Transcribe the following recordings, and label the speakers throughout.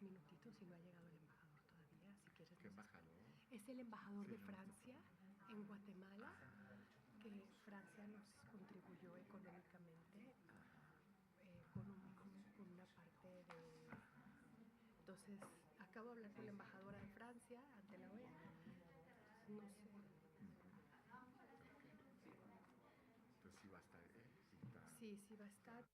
Speaker 1: minutitos y no ha llegado el embajador todavía. Si quieres.
Speaker 2: ¿Qué embajador?
Speaker 1: Es el embajador de Francia en Guatemala, que Francia nos contribuyó económicamente con una parte de... Entonces, acabo de hablar con la embajadora de Francia ante la OEA. No sé.
Speaker 2: Entonces sí va a estar,
Speaker 1: Sí va a estar.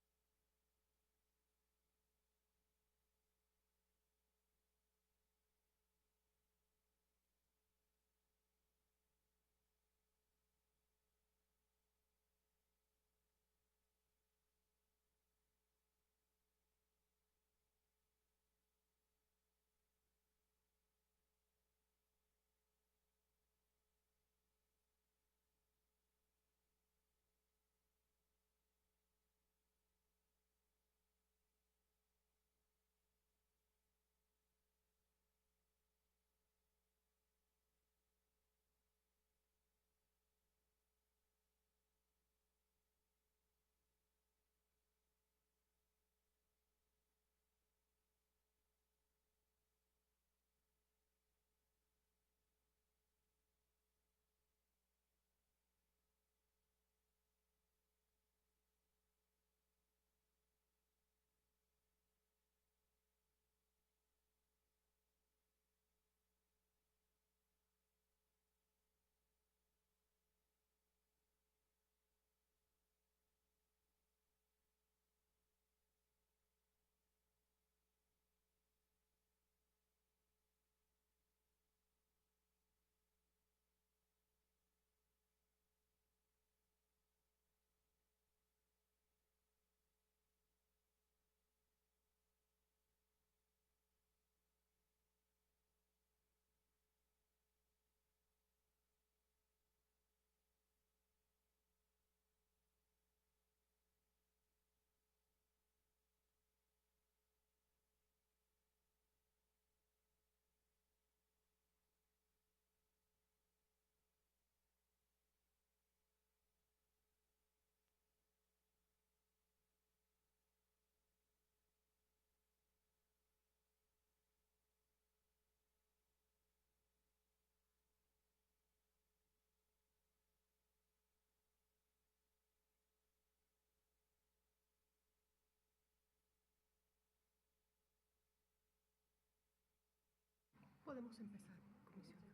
Speaker 1: Podemos empezar, comisión.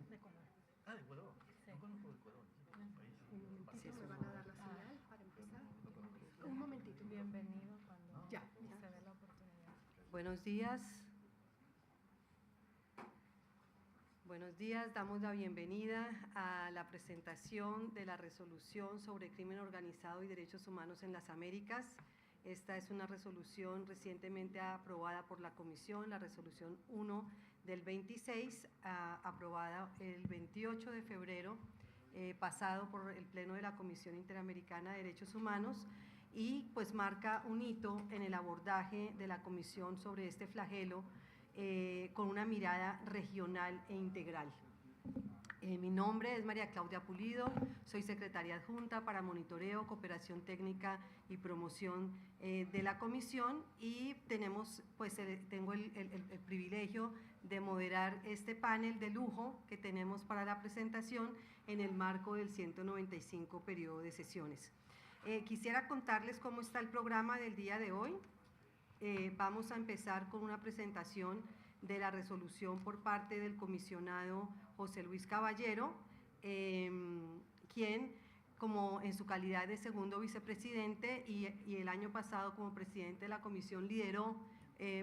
Speaker 3: De Ecuador.
Speaker 2: Ah, de Ecuador.
Speaker 3: Sí.
Speaker 2: No conozco Ecuador.
Speaker 1: Un momentito, me van a dar la señal para empezar. Un momentito.
Speaker 3: Bienvenido cuando
Speaker 1: Ya.
Speaker 3: se dé la oportunidad.
Speaker 4: Buenos días. Buenos días, damos la bienvenida a la presentación de la resolución sobre crimen organizado y derechos humanos en las Américas. Esta es una resolución recientemente aprobada por la Comisión, la resolución 1 del 26, aprobada el 28 de febrero, pasado por el Pleno de la Comisión Interamericana de Derechos Humanos, y pues marca un hito en el abordaje de la Comisión sobre este flagelo con una mirada regional e integral. Mi nombre es María Claudia Pulido, soy secretaria adjunta para monitoreo, cooperación técnica y promoción de la comisión, y tengo el privilegio de moderar este panel de lujo que tenemos para la presentación en el marco del 195 periodo de sesiones. Quisiera contarles cómo está el programa del día de hoy. Vamos a empezar con una presentación de la resolución por parte del comisionado José Luis Caballero, quien, como en su calidad de segundo vicepresidente y el año pasado como presidente de la comisión, lideró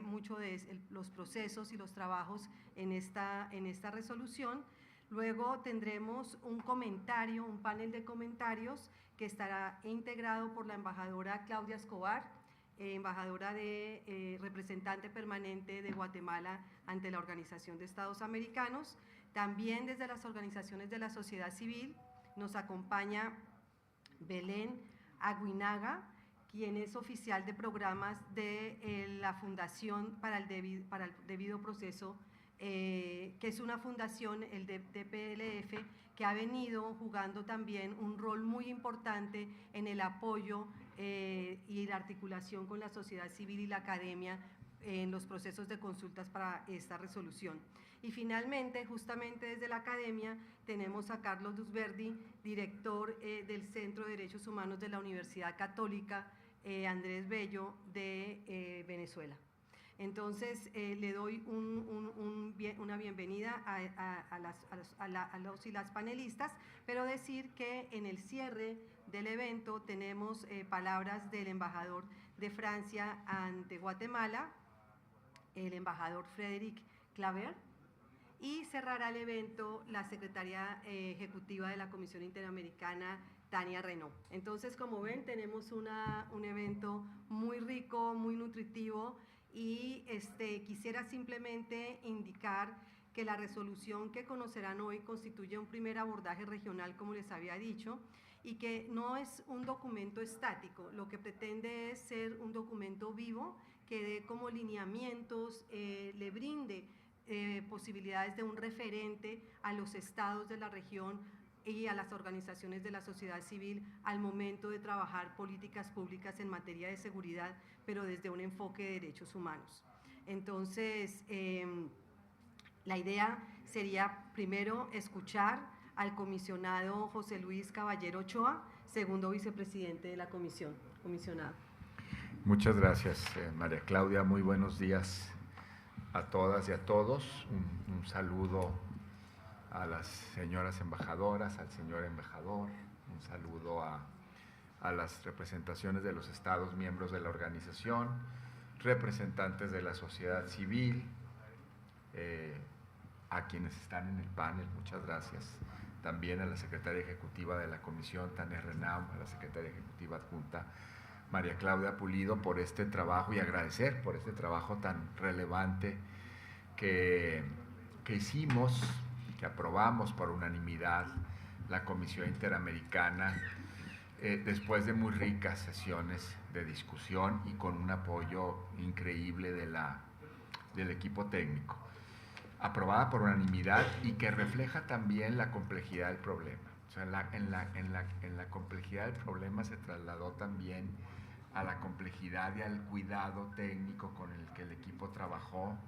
Speaker 4: mucho de los procesos y los trabajos en esta resolución. Luego tendremos un panel de comentarios que estará integrado por la embajadora Claudia Escobar, embajadora representante permanente de Guatemala ante la Organización de Estados Americanos. También desde las organizaciones de la sociedad civil nos acompaña Belén Aguinaga, quien es oficial de programas de la Fundación para el Debido Proceso que es una fundación, el DPLF, que ha venido jugando también un rol muy importante en el apoyo y la articulación con la sociedad civil y la academia en los procesos de consultas para esta resolución. Y finalmente, justamente desde la academia, tenemos a Carlos Dusverdi, director del Centro de Derechos Humanos de la Universidad Católica Andrés Bello de Venezuela. Entonces, le doy una bienvenida a los y las panelistas, pero decir que en el cierre del evento tenemos palabras del embajador de Francia ante Guatemala, el embajador Frédéric Claver, y cerrará el evento la secretaria ejecutiva de la Comisión Interamericana, Tania Renaud. Entonces, como ven, tenemos un evento muy rico, muy nutritivo, y quisiera simplemente indicar que la resolución que conocerán hoy constituye un primer abordaje regional, como les había dicho, y que no es un documento estático, lo que pretende es ser un documento vivo que dé como lineamientos, le brinde posibilidades de un referente a los estados de la región y a las organizaciones de la sociedad civil al momento de trabajar políticas públicas en materia de seguridad, pero desde un enfoque de derechos humanos. Entonces, la idea sería primero escuchar al comisionado José Luis Caballero Ochoa, segundo vicepresidente de la comisión. Comisionado.
Speaker 5: Muchas gracias, María Claudia. Muy buenos días a todas y a todos. Un saludo a las señoras embajadoras, al señor embajador, un saludo a las representaciones de los estados miembros de la organización, representantes de la sociedad civil, a quienes están en el panel, muchas gracias. También a la secretaria ejecutiva de la comisión, Tania Renaud, a la secretaria ejecutiva adjunta, María Claudia Pulido, por este trabajo, y agradecer por este trabajo tan relevante que hicimos, que aprobamos por unanimidad la Comisión Interamericana, después de muy ricas sesiones de discusión y con un apoyo increíble del equipo técnico. Aprobada por unanimidad y que refleja también la complejidad del problema. O sea, en la complejidad del problema se trasladó también a la complejidad y al cuidado técnico con el que el equipo trabajó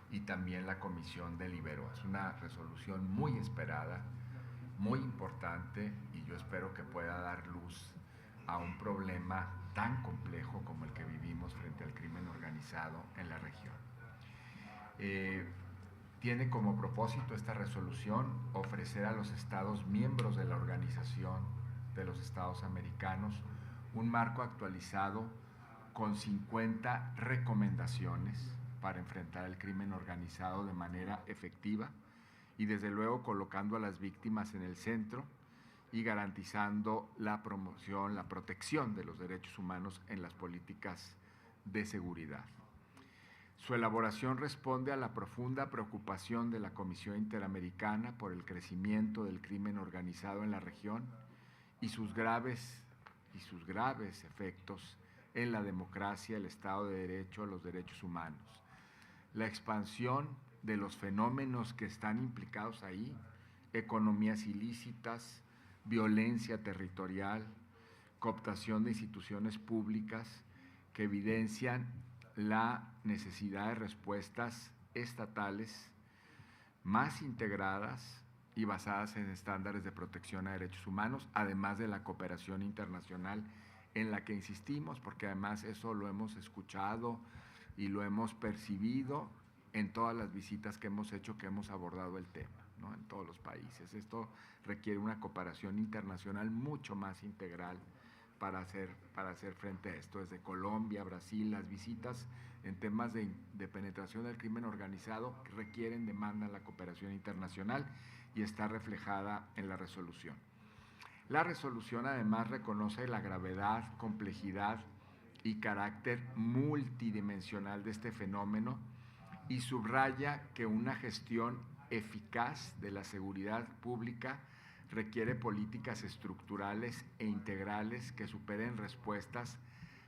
Speaker 5: y también la comisión deliberó. Es una resolución muy esperada, muy importante, y yo espero que pueda dar luz a un problema tan complejo como el que vivimos frente al crimen organizado en la región. Tiene como propósito esta resolución ofrecer a los estados miembros de la Organización de los Estados Americanos un marco actualizado con 50 recomendaciones para enfrentar el crimen organizado de manera efectiva y desde luego colocando a las víctimas en el centro y garantizando la promoción, la protección de los derechos humanos en las políticas de seguridad. Su elaboración responde a la profunda preocupación de la Comisión Interamericana por el crecimiento del crimen organizado en la región y sus graves efectos en la democracia, el Estado de Derecho, los derechos humanos. La expansión de los fenómenos que están implicados ahí, economías ilícitas, violencia territorial, cooptación de instituciones públicas que evidencian la necesidad de respuestas estatales más integradas y basadas en estándares de protección a derechos humanos, además de la cooperación internacional en la que insistimos, porque además eso lo hemos escuchado y lo hemos percibido en todas las visitas que hemos hecho, que hemos abordado el tema, ¿no? En todos los países. Esto requiere una cooperación internacional mucho más integral para hacer frente a esto. Desde Colombia, Brasil, las visitas en temas de penetración del crimen organizado requieren, demandan la cooperación internacional y está reflejada en la resolución. La resolución además reconoce la gravedad, complejidad y carácter multidimensional de este fenómeno y subraya que una gestión eficaz de la seguridad pública requiere políticas estructurales e integrales que superen respuestas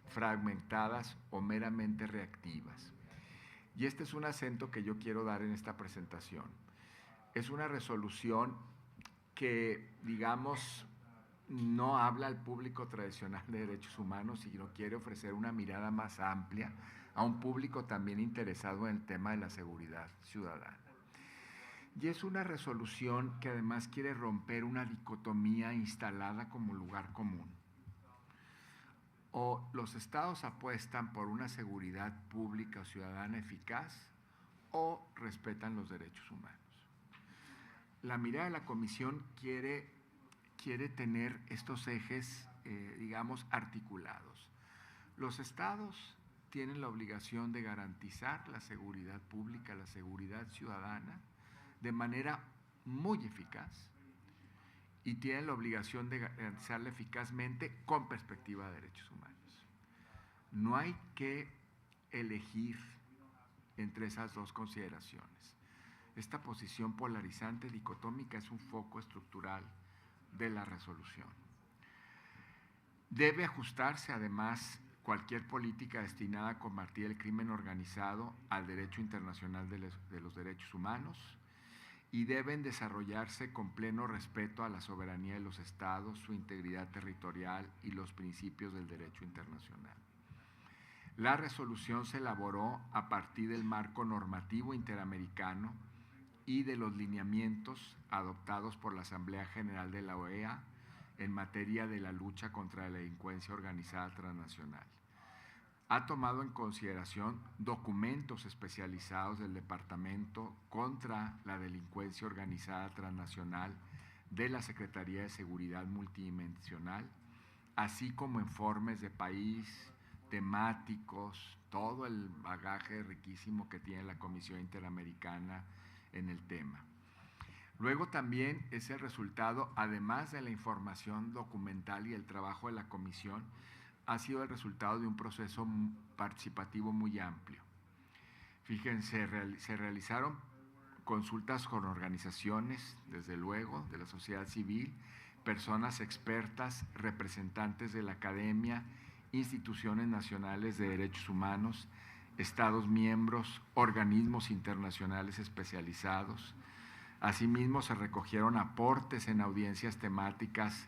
Speaker 5: fragmentadas o meramente reactivas. Y este es un acento que yo quiero dar en esta presentación. Es una resolución que, digamos, no habla al público tradicional de derechos humanos, sino quiere ofrecer una mirada más amplia a un público también interesado en el tema de la seguridad ciudadana. Y es una resolución que además quiere romper una dicotomía instalada como lugar común. O los estados apuestan por una seguridad pública o ciudadana eficaz, o respetan los derechos humanos. La mirada de la Comisión quiere tener estos ejes, digamos, articulados. Los estados tienen la obligación de garantizar la seguridad pública, la seguridad ciudadana, de manera muy eficaz, y tienen la obligación de garantizarla eficazmente con perspectiva de derechos humanos. No hay que elegir entre esas dos consideraciones. Esta posición polarizante, dicotómica, es un foco estructural de la resolución. Debe ajustarse, además, cualquier política destinada a combatir el crimen organizado al derecho internacional de los derechos humanos, y deben desarrollarse con pleno respeto a la soberanía de los estados, su integridad territorial y los principios del derecho internacional. La resolución se elaboró a partir del marco normativo interamericano y de los lineamientos adoptados por la Asamblea General de la OEA en materia de la lucha contra la delincuencia organizada transnacional. Ha tomado en consideración documentos especializados del Departamento contra la Delincuencia Organizada Transnacional de la Secretaría de Seguridad Multidimensional, así como informes de país, temáticos, todo el bagaje riquísimo que tiene la Comisión Interamericana en el tema. Luego también es el resultado, además de la información documental y el trabajo de la Comisión, ha sido el resultado de un proceso participativo muy amplio. Fíjense, se realizaron consultas con organizaciones, desde luego, de la sociedad civil, personas expertas, representantes de la academia, instituciones nacionales de derechos humanos, estados miembros, organismos internacionales especializados. Asimismo, se recogieron aportes en audiencias temáticas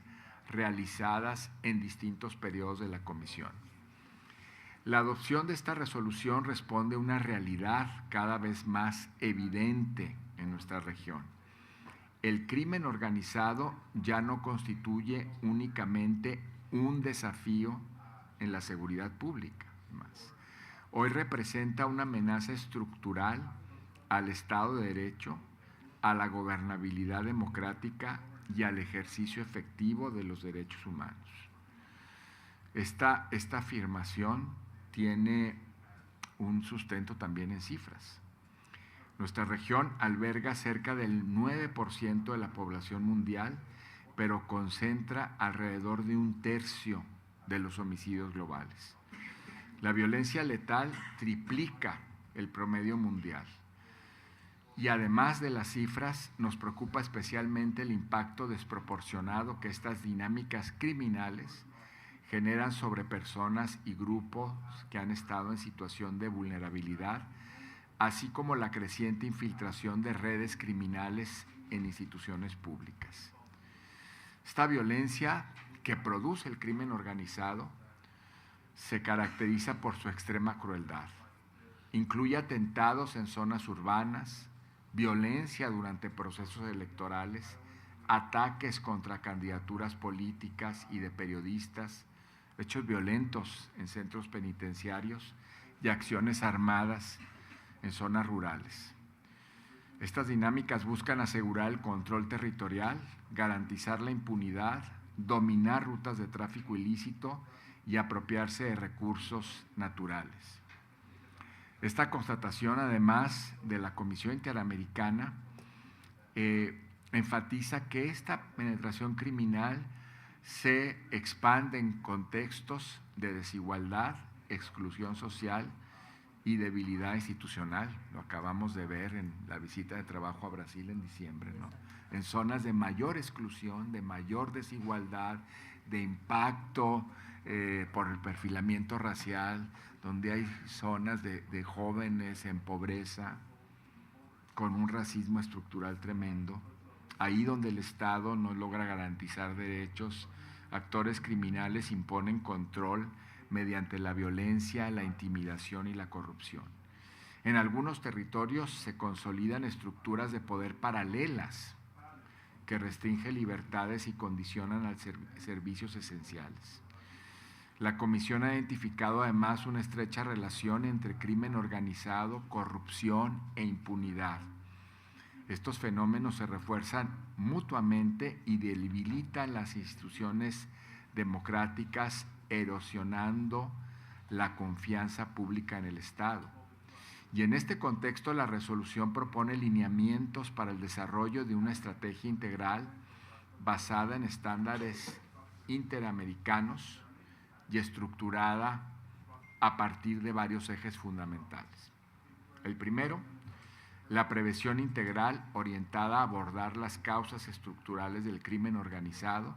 Speaker 5: realizadas en distintos periodos de la Comisión. La adopción de esta resolución responde a una realidad cada vez más evidente en nuestra región. El crimen organizado ya no constituye únicamente un desafío en la seguridad pública. Hoy representa una amenaza estructural al Estado de Derecho, a la gobernabilidad democrática y al ejercicio efectivo de los derechos humanos. Esta afirmación tiene un sustento también en cifras. Nuestra región alberga cerca del 9% de la población mundial, pero concentra alrededor de 1/3 de los homicidios globales. La violencia letal triplica el promedio mundial. Y además de las cifras, nos preocupa especialmente el impacto desproporcionado que estas dinámicas criminales generan sobre personas y grupos que han estado en situación de vulnerabilidad, así como la creciente infiltración de redes criminales en instituciones públicas. Esta violencia que produce el crimen organizado se caracteriza por su extrema crueldad. Incluye atentados en zonas urbanas, violencia durante procesos electorales, ataques contra candidaturas políticas y de periodistas, hechos violentos en centros penitenciarios y acciones armadas en zonas rurales. Estas dinámicas buscan asegurar el control territorial, garantizar la impunidad, dominar rutas de tráfico ilícito y apropiarse de recursos naturales. Esta constatación, además de la Comisión Interamericana, enfatiza que esta penetración criminal se expande en contextos de desigualdad, exclusión social y debilidad institucional. Lo acabamos de ver en la visita de trabajo a Brasil en diciembre, ¿no? En zonas de mayor exclusión, de mayor desigualdad, de impacto por el perfilamiento racial, donde hay zonas de jóvenes en pobreza, con un racismo estructural tremendo, ahí donde el Estado no logra garantizar derechos, actores criminales imponen control mediante la violencia, la intimidación y la corrupción. En algunos territorios se consolidan estructuras de poder paralelas que restringen libertades y condicionan a servicios esenciales. La Comisión ha identificado además una estrecha relación entre crimen organizado, corrupción e impunidad. Estos fenómenos se refuerzan mutuamente y debilitan las instituciones democráticas, erosionando la confianza pública en el Estado. Y en este contexto, la resolución propone lineamientos para el desarrollo de una estrategia integral basada en estándares interamericanos y estructurada a partir de varios ejes fundamentales. El primero, la prevención integral orientada a abordar las causas estructurales del crimen organizado,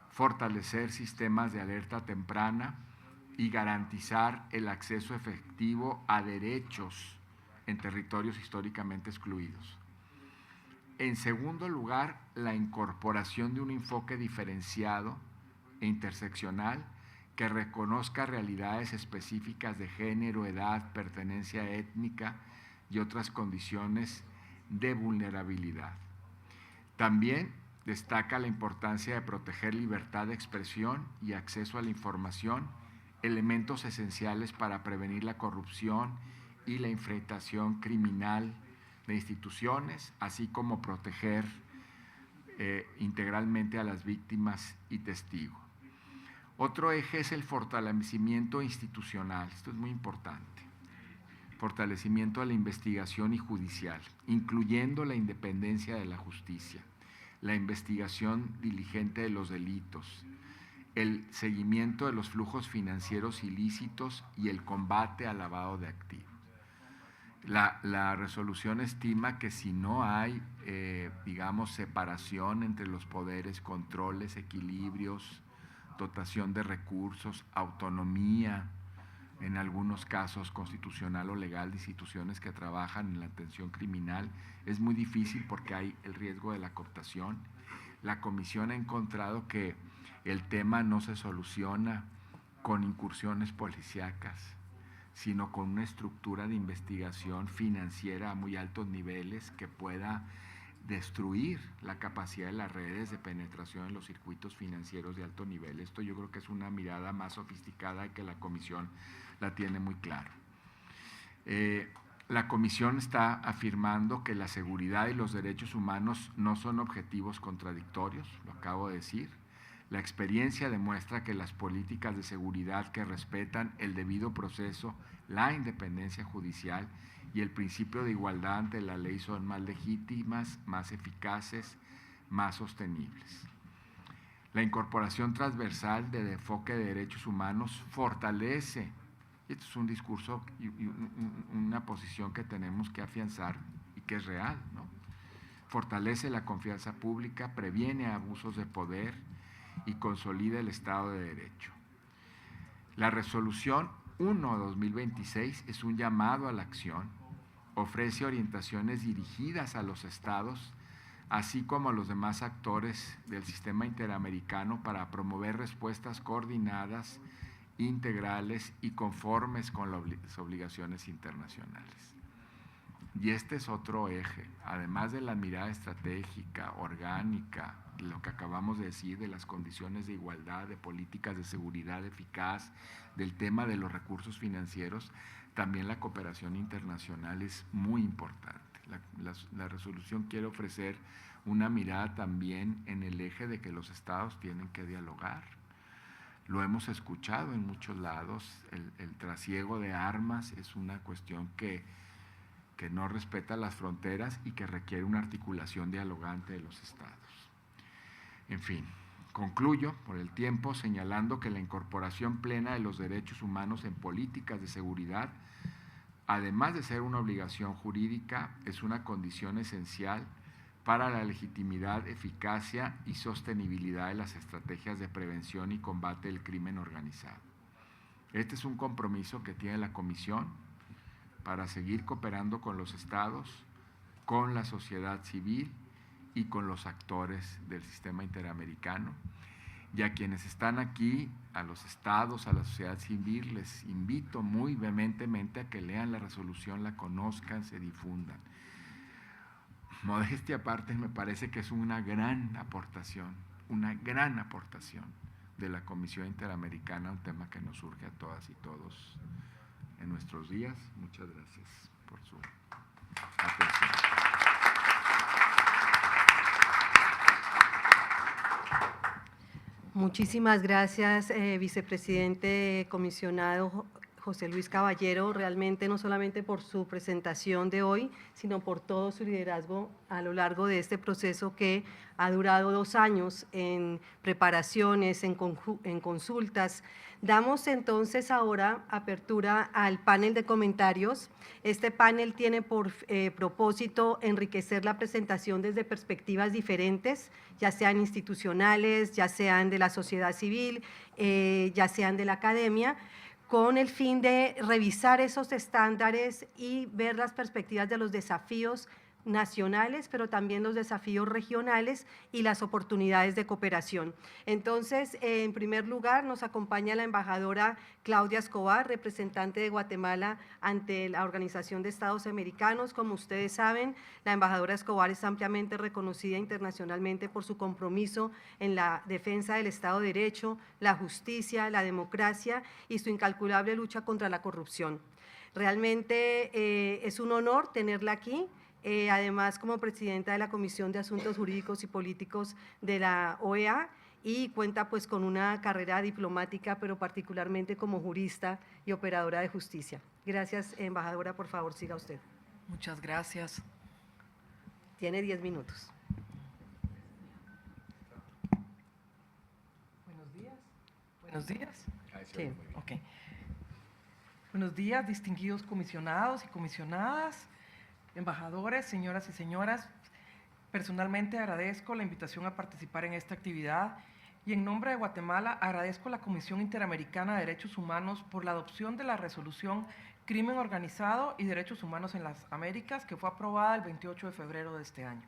Speaker 5: fortalecer sistemas de alerta temprana y garantizar el acceso efectivo a derechos en territorios históricamente excluidos. En segundo lugar, la incorporación de un enfoque diferenciado e interseccional que reconozca realidades específicas de género, edad, pertenencia étnica y otras condiciones de vulnerabilidad. También destaca la importancia de proteger libertad de expresión y acceso a la información, elementos esenciales para prevenir la corrupción y la infiltración criminal de instituciones, así como proteger integralmente a las víctimas y testigos. Otro eje es el fortalecimiento institucional, esto es muy importante. Fortalecimiento de la investigación y judicial, incluyendo la independencia de la justicia, la investigación diligente de los delitos, el seguimiento de los flujos financieros ilícitos y el combate al lavado de activos. La resolución estima que si no hay, separación entre los poderes, controles, equilibrios, dotación de recursos, autonomía, en algunos casos constitucional o legal, de instituciones que trabajan en la atención criminal, es muy difícil porque hay el riesgo de la cooptación. La Comisión ha encontrado que el tema no se soluciona con incursiones policíacas, sino con una estructura de investigación financiera a muy altos niveles que pueda destruir la capacidad de las redes de penetración en los circuitos financieros de alto nivel. Esto yo creo que es una mirada más sofisticada y que la Comisión la tiene muy clara. La Comisión está afirmando que la seguridad y los derechos humanos no son objetivos contradictorios, lo acabo de decir. La experiencia demuestra que las políticas de seguridad que respetan el debido proceso, la independencia judicial y el principio de igualdad ante la ley son más legítimas, más eficaces, más sostenibles. La incorporación transversal del enfoque de derechos humanos fortalece, y esto es un discurso y una posición que tenemos que afianzar y que es real, ¿no? Fortalece la confianza pública, previene abusos de poder y consolida el Estado de Derecho. La resolución 1/2026 es un llamado a la acción, ofrece orientaciones dirigidas a los estados, así como a los demás actores del sistema interamericano para promover respuestas coordinadas, integrales y conformes con las obligaciones internacionales. Y este es otro eje, además de la mirada estratégica, orgánica, lo que acabamos de decir de las condiciones de igualdad, de políticas de seguridad eficaz, del tema de los recursos financieros, también la cooperación internacional es muy importante. La resolución quiere ofrecer una mirada también en el eje de que los estados tienen que dialogar. Lo hemos escuchado en muchos lados, el trasiego de armas es una cuestión que no respeta las fronteras y que requiere una articulación dialogante de los estados. En fin, concluyo por el tiempo señalando que la incorporación plena de los derechos humanos en políticas de seguridad, además de ser una obligación jurídica, es una condición esencial para la legitimidad, eficacia y sostenibilidad de las estrategias de prevención y combate del crimen organizado. Este es un compromiso que tiene la Comisión para seguir cooperando con los estados, con la sociedad civil y con los actores del sistema interamericano. Y a quienes están aquí, a los estados, a la sociedad civil, les invito muy vehementemente a que lean la resolución, la conozcan, se difundan. Modestia aparte, me parece que es una gran aportación de la Comisión Interamericana, un tema que nos surge a todas y todos en nuestros días. Muchas gracias por su atención.
Speaker 4: Muchísimas gracias, vicepresidente comisionado José Luis Caballero, realmente no solamente por su presentación de hoy, sino por todo su liderazgo a lo largo de este proceso que ha durado 2 años en preparaciones, en consultas. Damos entonces ahora apertura al panel de comentarios. Este panel tiene por propósito enriquecer la presentación desde perspectivas diferentes, ya sean institucionales, ya sean de la sociedad civil, ya sean de la academia, con el fin de revisar esos estándares y ver las perspectivas de los desafíos nacionales, pero también los desafíos regionales y las oportunidades de cooperación. Entonces, en primer lugar, nos acompaña la embajadora Claudia Escobar, representante de Guatemala ante la Organización de Estados Americanos. Como ustedes saben, la embajadora Escobar es ampliamente reconocida internacionalmente por su compromiso en la defensa del Estado de Derecho, la justicia, la democracia y su incalculable lucha contra la corrupción. Realmente es un honor tenerla aquí. Además, como presidenta de la Comisión de Asuntos Jurídicos y Políticos de la OEA, y cuenta pues con una carrera diplomática, pero particularmente como jurista y operadora de justicia. Gracias, embajadora, por favor, siga usted.
Speaker 6: Muchas gracias.
Speaker 4: Tiene 10 minutos.
Speaker 6: Buenos días. Buenos días.
Speaker 4: Sí.
Speaker 6: Ok. Buenos días, distinguidos comisionados y comisionadas, embajadores, señoras y señores. Personalmente agradezco la invitación a participar en esta actividad y en nombre de Guatemala agradezco a la Comisión Interamericana de Derechos Humanos por la adopción de la resolución Crimen Organizado y Derechos Humanos en las Américas, que fue aprobada el 28 de febrero de este año.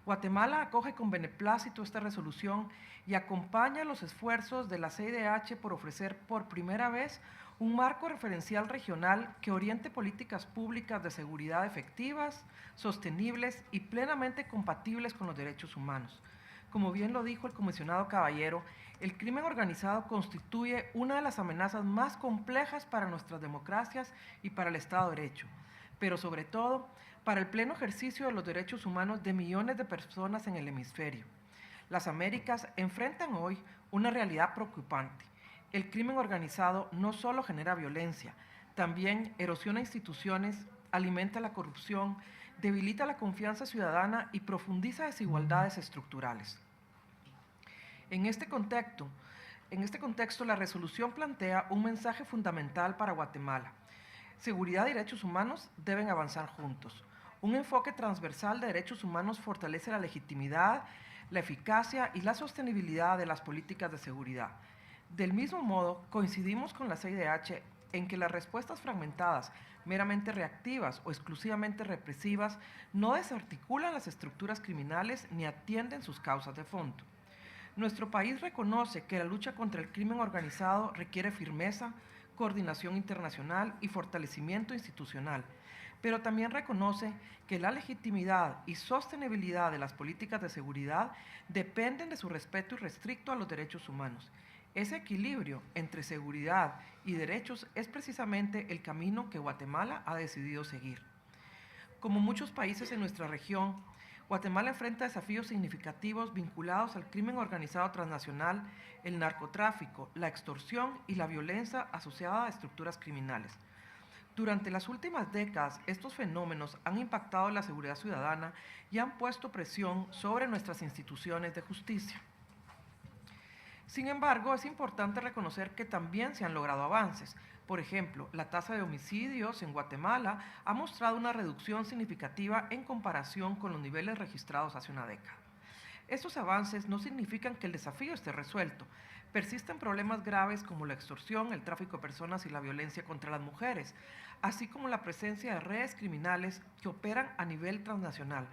Speaker 6: Guatemala acoge con beneplácito esta resolución y acompaña los esfuerzos de la CIDH por ofrecer por primera vez un marco referencial regional que oriente políticas públicas de seguridad efectivas, sostenibles y plenamente compatibles con los derechos humanos. Como bien lo dijo el comisionado Caballero, el crimen organizado constituye una de las amenazas más complejas para nuestras democracias y para el Estado de Derecho, pero sobre todo para el pleno ejercicio de los derechos humanos de millones de personas en el hemisferio. Las Américas enfrentan hoy una realidad preocupante. El crimen organizado no solo genera violencia, también erosiona instituciones, alimenta la corrupción, debilita la confianza ciudadana y profundiza desigualdades estructurales. En este contexto, la resolución plantea un mensaje fundamental para Guatemala. Seguridad y derechos humanos deben avanzar juntos. Un enfoque transversal de derechos humanos fortalece la legitimidad, la eficacia y la sostenibilidad de las políticas de seguridad. Del mismo modo, coincidimos con la CIDH en que las respuestas fragmentadas, meramente reactivas o exclusivamente represivas, no desarticulan las estructuras criminales ni atienden sus causas de fondo. Nuestro país reconoce que la lucha contra el crimen organizado requiere firmeza, coordinación internacional y fortalecimiento institucional, pero también reconoce que la legitimidad y sostenibilidad de las políticas de seguridad dependen de su respeto irrestricto a los derechos humanos. Ese equilibrio entre seguridad y derechos es precisamente el camino que Guatemala ha decidido seguir. Como muchos países en nuestra región, Guatemala enfrenta desafíos significativos vinculados al crimen organizado transnacional, el narcotráfico, la extorsión y la violencia asociada a estructuras criminales. Durante las últimas décadas, estos fenómenos han impactado la seguridad ciudadana y han puesto presión sobre nuestras instituciones de justicia. Sin embargo, es importante reconocer que también se han logrado avances. Por ejemplo, la tasa de homicidios en Guatemala ha mostrado una reducción significativa en comparación con los niveles registrados hace una década. Estos avances no significan que el desafío esté resuelto. Persisten problemas graves como la extorsión, el tráfico de personas y la violencia contra las mujeres, así como la presencia de redes criminales que operan a nivel transnacional.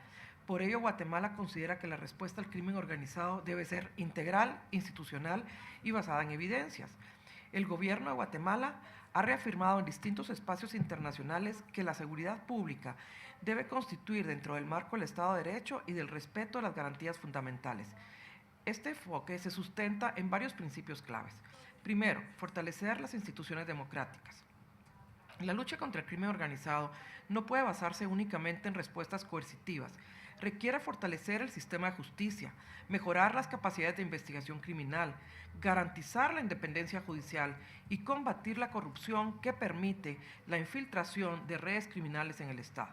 Speaker 6: Por ello, Guatemala considera que la respuesta al crimen organizado debe ser integral, institucional y basada en evidencias. El gobierno de Guatemala ha reafirmado en distintos espacios internacionales que la seguridad pública debe constituir dentro del marco del Estado de Derecho y del respeto a las garantías fundamentales. Este enfoque se sustenta en varios principios claves. Primero, fortalecer las instituciones democráticas. La lucha contra el crimen organizado no puede basarse únicamente en respuestas coercitivas. Requiere fortalecer el sistema de justicia, mejorar las capacidades de investigación criminal, garantizar la independencia judicial y combatir la corrupción que permite la infiltración de redes criminales en el Estado.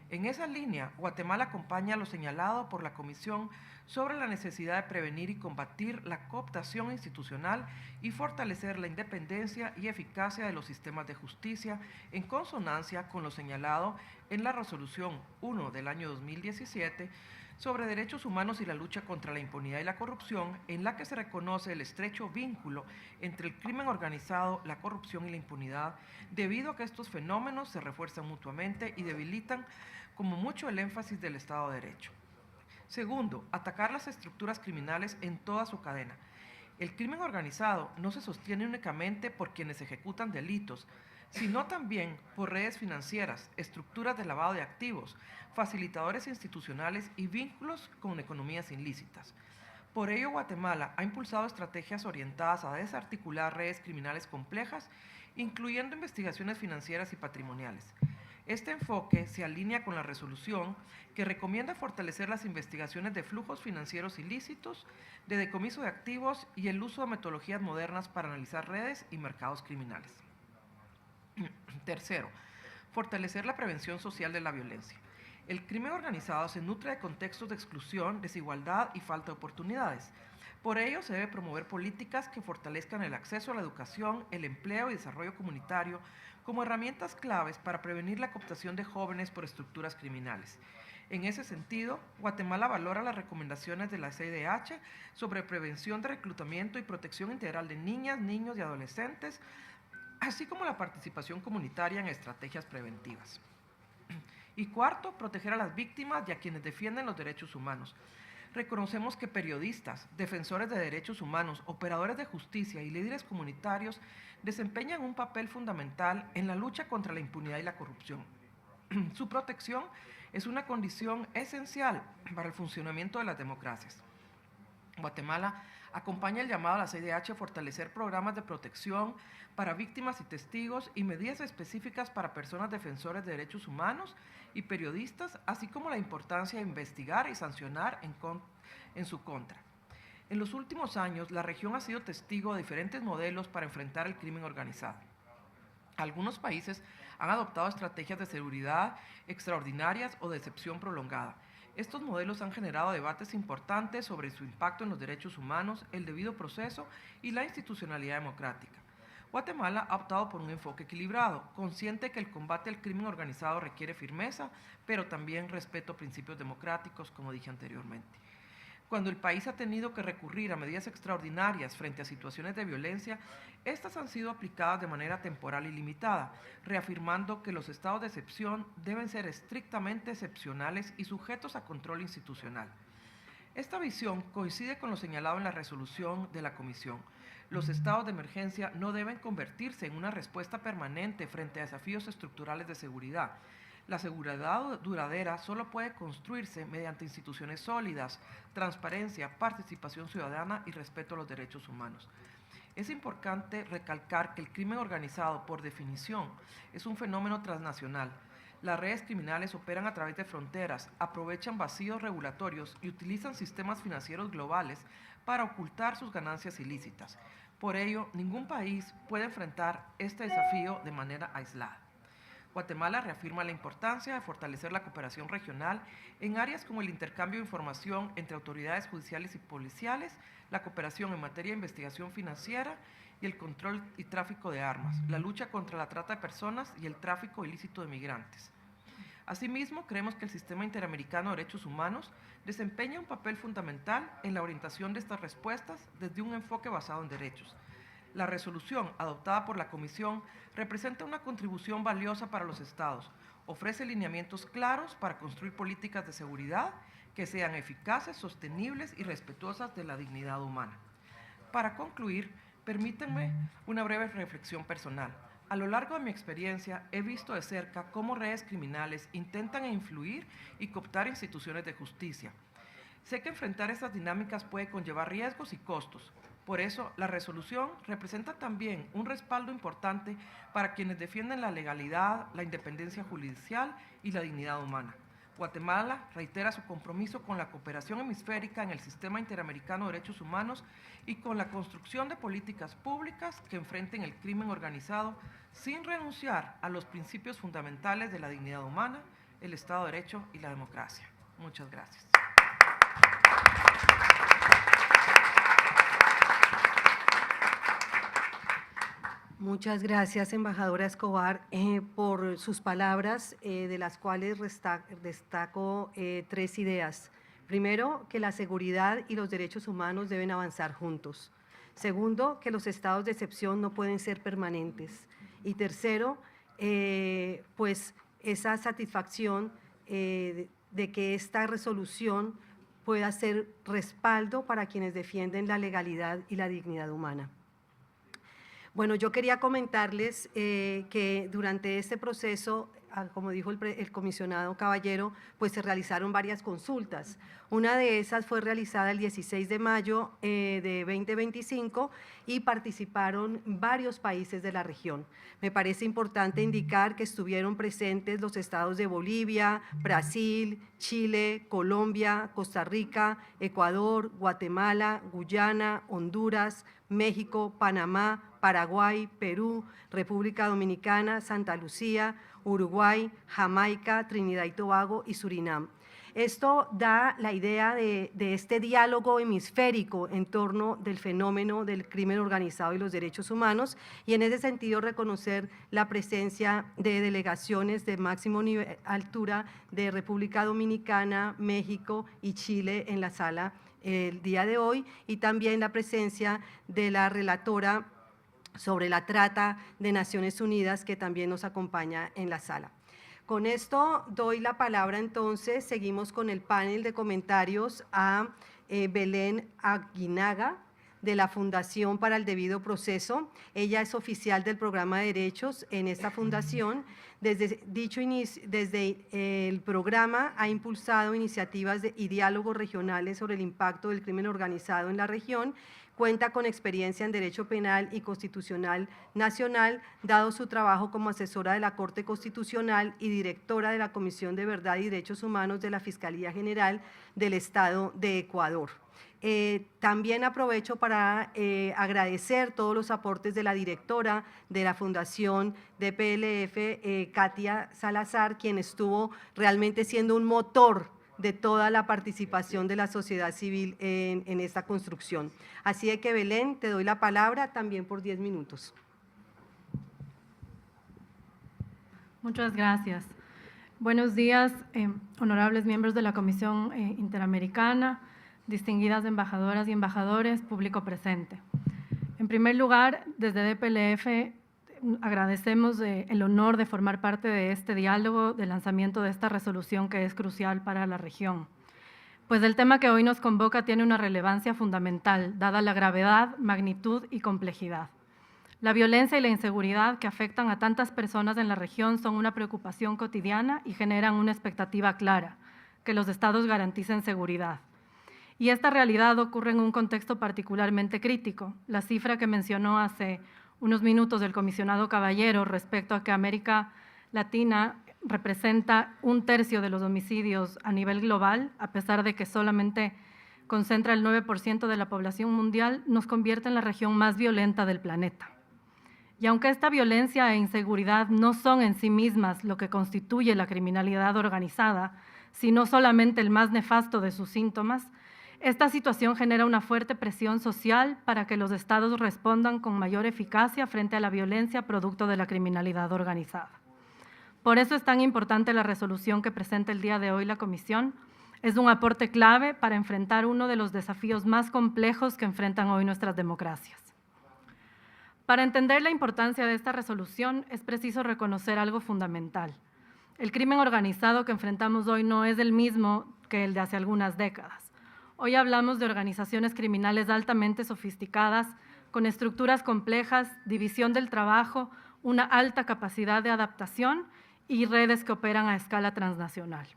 Speaker 6: En esa línea, Guatemala acompaña lo señalado por la Comisión sobre la necesidad de prevenir y combatir la cooptación institucional y fortalecer la independencia y eficacia de los sistemas de justicia en consonancia con lo señalado en la Resolución 1 del año 2017 sobre derechos humanos y la lucha contra la impunidad y la corrupción, en la que se reconoce el estrecho vínculo entre el crimen organizado, la corrupción y la impunidad, debido a que estos fenómenos se refuerzan mutuamente y debilitan como mucho el énfasis del Estado de Derecho. Segundo, atacar las estructuras criminales en toda su cadena. El crimen organizado no se sostiene únicamente por quienes ejecutan delitos, sino también por redes financieras, estructuras de lavado de activos, facilitadores institucionales y vínculos con economías ilícitas. Por ello, Guatemala ha impulsado estrategias orientadas a desarticular redes criminales complejas, incluyendo investigaciones financieras y patrimoniales. Este enfoque se alinea con la resolución que recomienda fortalecer las investigaciones de flujos financieros ilícitos, de decomiso de activos y el uso de metodologías modernas para analizar redes y mercados criminales. Tercero, fortalecer la prevención social de la violencia. El crimen organizado se nutre de contextos de exclusión, desigualdad y falta de oportunidades. Por ello, se debe promover políticas que fortalezcan el acceso a la educación, el empleo y desarrollo comunitario como herramientas claves para prevenir la cooptación de jóvenes por estructuras criminales. En ese sentido, Guatemala valora las recomendaciones de la CIDH sobre prevención de reclutamiento y protección integral de niñas, niños y adolescentes, así como la participación comunitaria en estrategias preventivas. Y cuarto, proteger a las víctimas y a quienes defienden los derechos humanos. Reconocemos que periodistas, defensores de derechos humanos, operadores de justicia y líderes comunitarios desempeñan un papel fundamental en la lucha contra la impunidad y la corrupción. Su protección es una condición esencial para el funcionamiento de las democracias. Guatemala acompaña el llamado a la CIDH a fortalecer programas de protección para víctimas y testigos y medidas específicas para personas defensores de derechos humanos y periodistas, así como la importancia de investigar y sancionar en su contra. En los últimos años, la región ha sido testigo de diferentes modelos para enfrentar el crimen organizado. Algunos países han adoptado estrategias de seguridad extraordinarias o de excepción prolongada. Estos modelos han generado debates importantes sobre su impacto en los derechos humanos, el debido proceso y la institucionalidad democrática. Guatemala ha optado por un enfoque equilibrado, consciente que el combate al crimen organizado requiere firmeza, pero también respeto a principios democráticos, como dije anteriormente. Cuando el país ha tenido que recurrir a medidas extraordinarias frente a situaciones de violencia, estas han sido aplicadas de manera temporal y limitada, reafirmando que los estados de excepción deben ser estrictamente excepcionales y sujetos a control institucional. Esta visión coincide con lo señalado en la resolución de la Comisión. Los estados de emergencia no deben convertirse en una respuesta permanente frente a desafíos estructurales de seguridad. La seguridad duradera solo puede construirse mediante instituciones sólidas, transparencia, participación ciudadana y respeto a los derechos humanos. Es importante recalcar que el crimen organizado, por definición, es un fenómeno transnacional. Las redes criminales operan a través de fronteras, aprovechan vacíos regulatorios y utilizan sistemas financieros globales para ocultar sus ganancias ilícitas. Por ello, ningún país puede enfrentar este desafío de manera aislada. Guatemala reafirma la importancia de fortalecer la cooperación regional en áreas como el intercambio de información entre autoridades judiciales y policiales, la cooperación en materia de investigación financiera y el control y tráfico de armas, la lucha contra la trata de personas y el tráfico ilícito de migrantes. Asimismo, creemos que el Sistema Interamericano de Derechos Humanos desempeña un papel fundamental en la orientación de estas respuestas desde un enfoque basado en derechos. La resolución adoptada por la Comisión representa una contribución valiosa para los Estados, ofrece lineamientos claros para construir políticas de seguridad que sean eficaces, sostenibles y respetuosas de la dignidad humana. Para concluir, permítanme una breve reflexión personal. A lo largo de mi experiencia, he visto de cerca cómo redes criminales intentan influir y cooptar instituciones de justicia. Sé que enfrentar estas dinámicas puede conllevar riesgos y costos. Por eso, la resolución representa también un respaldo importante para quienes defienden la legalidad, la independencia judicial y la dignidad humana. Guatemala reitera su compromiso con la cooperación hemisférica en el Sistema Interamericano de Derechos Humanos y con la construcción de políticas públicas que enfrenten el crimen organizado sin renunciar a los principios fundamentales de la dignidad humana, el Estado de Derecho y la democracia. Muchas gracias.
Speaker 4: Muchas gracias, embajadora Escobar, por sus palabras, de las cuales destaco 3 ideas. Primero, que la seguridad y los derechos humanos deben avanzar juntos. Segundo, que los estados de excepción no pueden ser permanentes. Y tercero, pues esa satisfacción de que esta resolución pueda ser respaldo para quienes defienden la legalidad y la dignidad humana. Bueno, yo quería comentarles que durante este proceso, como dijo el comisionado Caballero, pues se realizaron varias consultas. Una de esas fue realizada el 16 de mayo de 2025 y participaron varios países de la región. Me parece importante indicar que estuvieron presentes los estados de Bolivia, Brasil, Chile, Colombia, Costa Rica, Ecuador, Guatemala, Guyana, Honduras, México, Panamá, Paraguay, Perú, República Dominicana, Santa Lucía, Uruguay, Jamaica, Trinidad y Tobago y Surinam. Esto da la idea de este diálogo hemisférico en torno del fenómeno del crimen organizado y los derechos humanos, y en ese sentido reconocer la presencia de delegaciones de máximo altura de República Dominicana, México y Chile en la sala el día de hoy, y también la presencia de la relatora sobre la trata de Naciones Unidas, que también nos acompaña en la sala. Con esto doy la palabra entonces, seguimos con el panel de comentarios a Belén Aguinaga, de la Fundación para el Debido Proceso. Ella es oficial del programa de derechos en esta fundación. Desde el programa ha impulsado iniciativas y diálogos regionales sobre el impacto del crimen organizado en la región. Cuenta con experiencia en Derecho Penal y Constitucional Nacional, dado su trabajo como asesora de la Corte Constitucional y directora de la Comisión de Verdad y Derechos Humanos de la Fiscalía General del Estado de Ecuador. También aprovecho para agradecer todos los aportes de la directora de la Fundación de PLF, Katia Salazar, quien estuvo realmente siendo un motor de toda la participación de la sociedad civil en esta construcción. Así de que, Belén, te doy la palabra también por 10 minutos.
Speaker 3: Muchas gracias. Buenos días, honorables miembros de la Comisión Interamericana, distinguidas embajadoras y embajadores, público presente. En primer lugar, desde DPLF agradecemos el honor de formar parte de este diálogo de lanzamiento de esta resolución que es crucial para la región. Pues el tema que hoy nos convoca tiene una relevancia fundamental, dada la gravedad, magnitud y complejidad. La violencia y la inseguridad que afectan a tantas personas en la región son una preocupación cotidiana y generan una expectativa clara, que los estados garanticen seguridad. Y esta realidad ocurre en un contexto particularmente crítico. La cifra que mencionó hace unos minutos del comisionado Caballero respecto a que América Latina representa 1/3 de los homicidios a nivel global, a pesar de que solamente concentra el 9% de la población mundial, nos convierte en la región más violenta del planeta. Y aunque esta violencia e inseguridad no son en sí mismas lo que constituye la criminalidad organizada, sino solamente el más nefasto de sus síntomas, esta situación genera una fuerte presión social para que los estados respondan con mayor eficacia frente a la violencia producto de la criminalidad organizada. Por eso es tan importante la resolución que presenta el día de hoy la Comisión. Es un aporte clave para enfrentar uno de los desafíos más complejos que enfrentan hoy nuestras democracias. Para entender la importancia de esta resolución es preciso reconocer algo fundamental. El crimen organizado que enfrentamos hoy no es el mismo que el de hace algunas décadas. Hoy hablamos de organizaciones criminales altamente sofisticadas, con estructuras complejas, división del trabajo, una alta capacidad de adaptación y redes que operan a escala transnacional.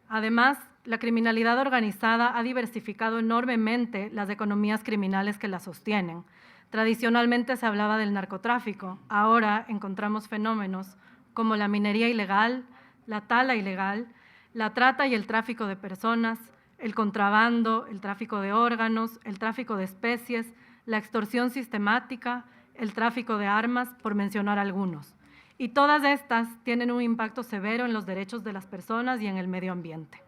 Speaker 3: Además, la criminalidad organizada ha diversificado enormemente las economías criminales que la sostienen. Tradicionalmente se hablaba del narcotráfico, ahora encontramos fenómenos como la minería ilegal, la tala ilegal, la trata y el tráfico de personas, el contrabando, el tráfico de órganos, el tráfico de especies, la extorsión sistemática, el tráfico de armas, por mencionar algunos. Y todas estas tienen un impacto severo en los derechos de las personas y en el medio ambiente.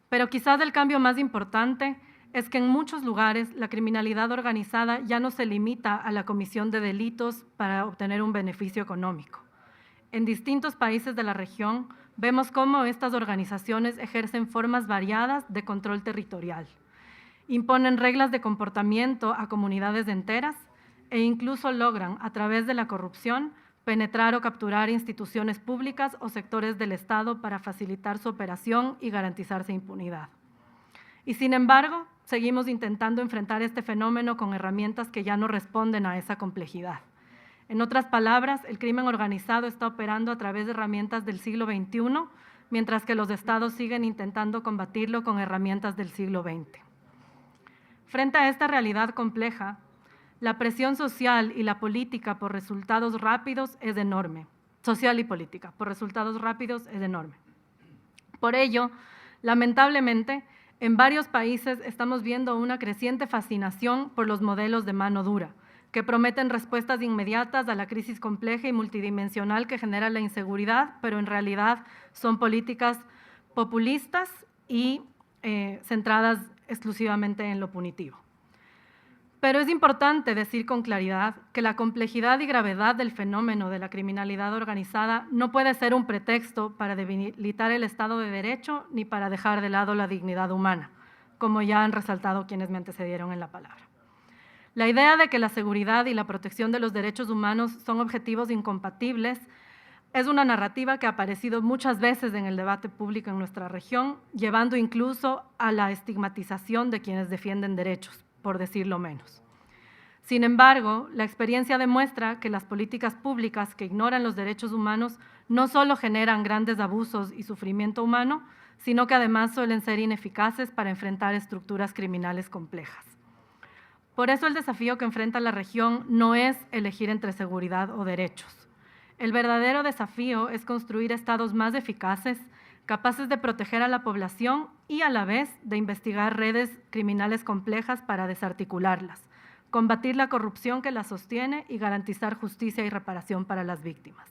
Speaker 3: Pero quizás el cambio más importante es que en muchos lugares la criminalidad organizada ya no se limita a la comisión de delitos para obtener un beneficio económico. En distintos países de la región vemos cómo estas organizaciones ejercen formas variadas de control territorial. Imponen reglas de comportamiento a comunidades enteras e incluso logran, a través de la corrupción, penetrar o capturar instituciones públicas o sectores del Estado para facilitar su operación y garantizarse impunidad. Y sin embargo, seguimos intentando enfrentar este fenómeno con herramientas que ya no responden a esa complejidad. En otras palabras, el crimen organizado está operando a través de herramientas del siglo XXI, mientras que los estados siguen intentando combatirlo con herramientas del siglo XX. Frente a esta realidad compleja, la presión social y la política por resultados rápidos es enorme. Social y política por resultados rápidos es enorme. Por ello, lamentablemente, en varios países estamos viendo una creciente fascinación por los modelos de mano dura, que prometen respuestas inmediatas a la crisis compleja y multidimensional que genera la inseguridad, pero en realidad son políticas populistas y centradas exclusivamente en lo punitivo. Pero es importante decir con claridad que la complejidad y gravedad del fenómeno de la criminalidad organizada no puede ser un pretexto para debilitar el Estado de Derecho ni para dejar de lado la dignidad humana, como ya han resaltado quienes me antecedieron en la palabra. La idea de que la seguridad y la protección de los derechos humanos son objetivos incompatibles es una narrativa que ha aparecido muchas veces en el debate público en nuestra región, llevando incluso a la estigmatización de quienes defienden derechos, por decirlo menos. Sin embargo, la experiencia demuestra que las políticas públicas que ignoran los derechos humanos no solo generan grandes abusos y sufrimiento humano, sino que además suelen ser ineficaces para enfrentar estructuras criminales complejas. Por eso el desafío que enfrenta la región no es elegir entre seguridad o derechos. El verdadero desafío es construir estados más eficaces, capaces de proteger a la población y a la vez de investigar redes criminales complejas para desarticularlas, combatir la corrupción que las sostiene y garantizar justicia y reparación para las víctimas.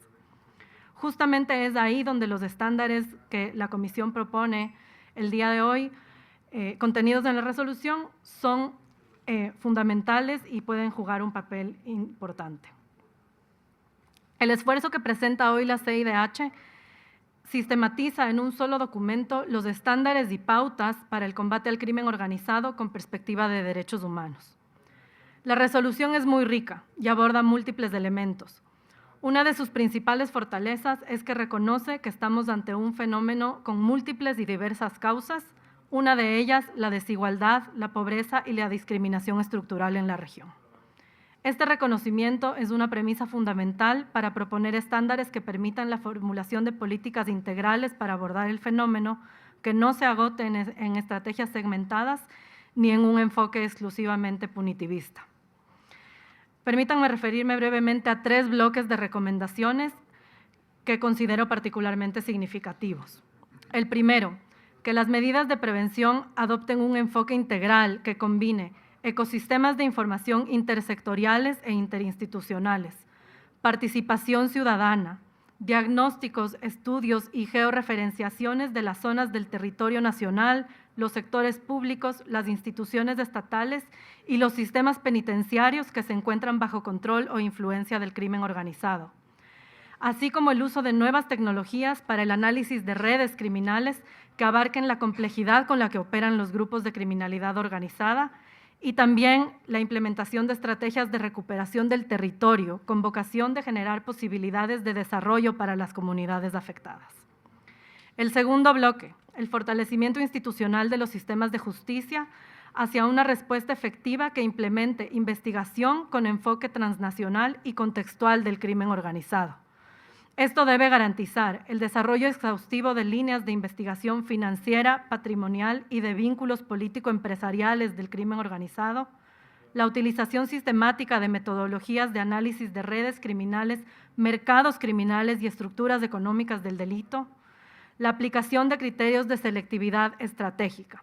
Speaker 3: Justamente es ahí donde los estándares que la Comisión propone el día de hoy, contenidos en la resolución, son fundamentales y pueden jugar un papel importante. El esfuerzo que presenta hoy la CIDH sistematiza en un solo documento los estándares y pautas para el combate al crimen organizado con perspectiva de derechos humanos. La resolución es muy rica y aborda múltiples elementos. Una de sus principales fortalezas es que reconoce que estamos ante un fenómeno con múltiples y diversas causas, una de ellas la desigualdad, la pobreza y la discriminación estructural en la región. Este reconocimiento es una premisa fundamental para proponer estándares que permitan la formulación de políticas integrales para abordar el fenómeno, que no se agoten en estrategias segmentadas ni en un enfoque exclusivamente punitivista. Permítanme referirme brevemente a 3 bloques de recomendaciones que considero particularmente significativos. El primero, que las medidas de prevención adopten un enfoque integral que combine ecosistemas de información intersectoriales e interinstitucionales, participación ciudadana, diagnósticos, estudios y georreferenciaciones de las zonas del territorio nacional, los sectores públicos, las instituciones estatales y los sistemas penitenciarios que se encuentran bajo control o influencia del crimen organizado, así como el uso de nuevas tecnologías para el análisis de redes criminales que abarquen la complejidad con la que operan los grupos de criminalidad organizada, y también la implementación de estrategias de recuperación del territorio con vocación de generar posibilidades de desarrollo para las comunidades afectadas. El segundo bloque, el fortalecimiento institucional de los sistemas de justicia hacia una respuesta efectiva que implemente investigación con enfoque transnacional y contextual del crimen organizado. Esto debe garantizar el desarrollo exhaustivo de líneas de investigación financiera, patrimonial y de vínculos político-empresariales del crimen organizado, la utilización sistemática de metodologías de análisis de redes criminales, mercados criminales y estructuras económicas del delito, la aplicación de criterios de selectividad estratégica.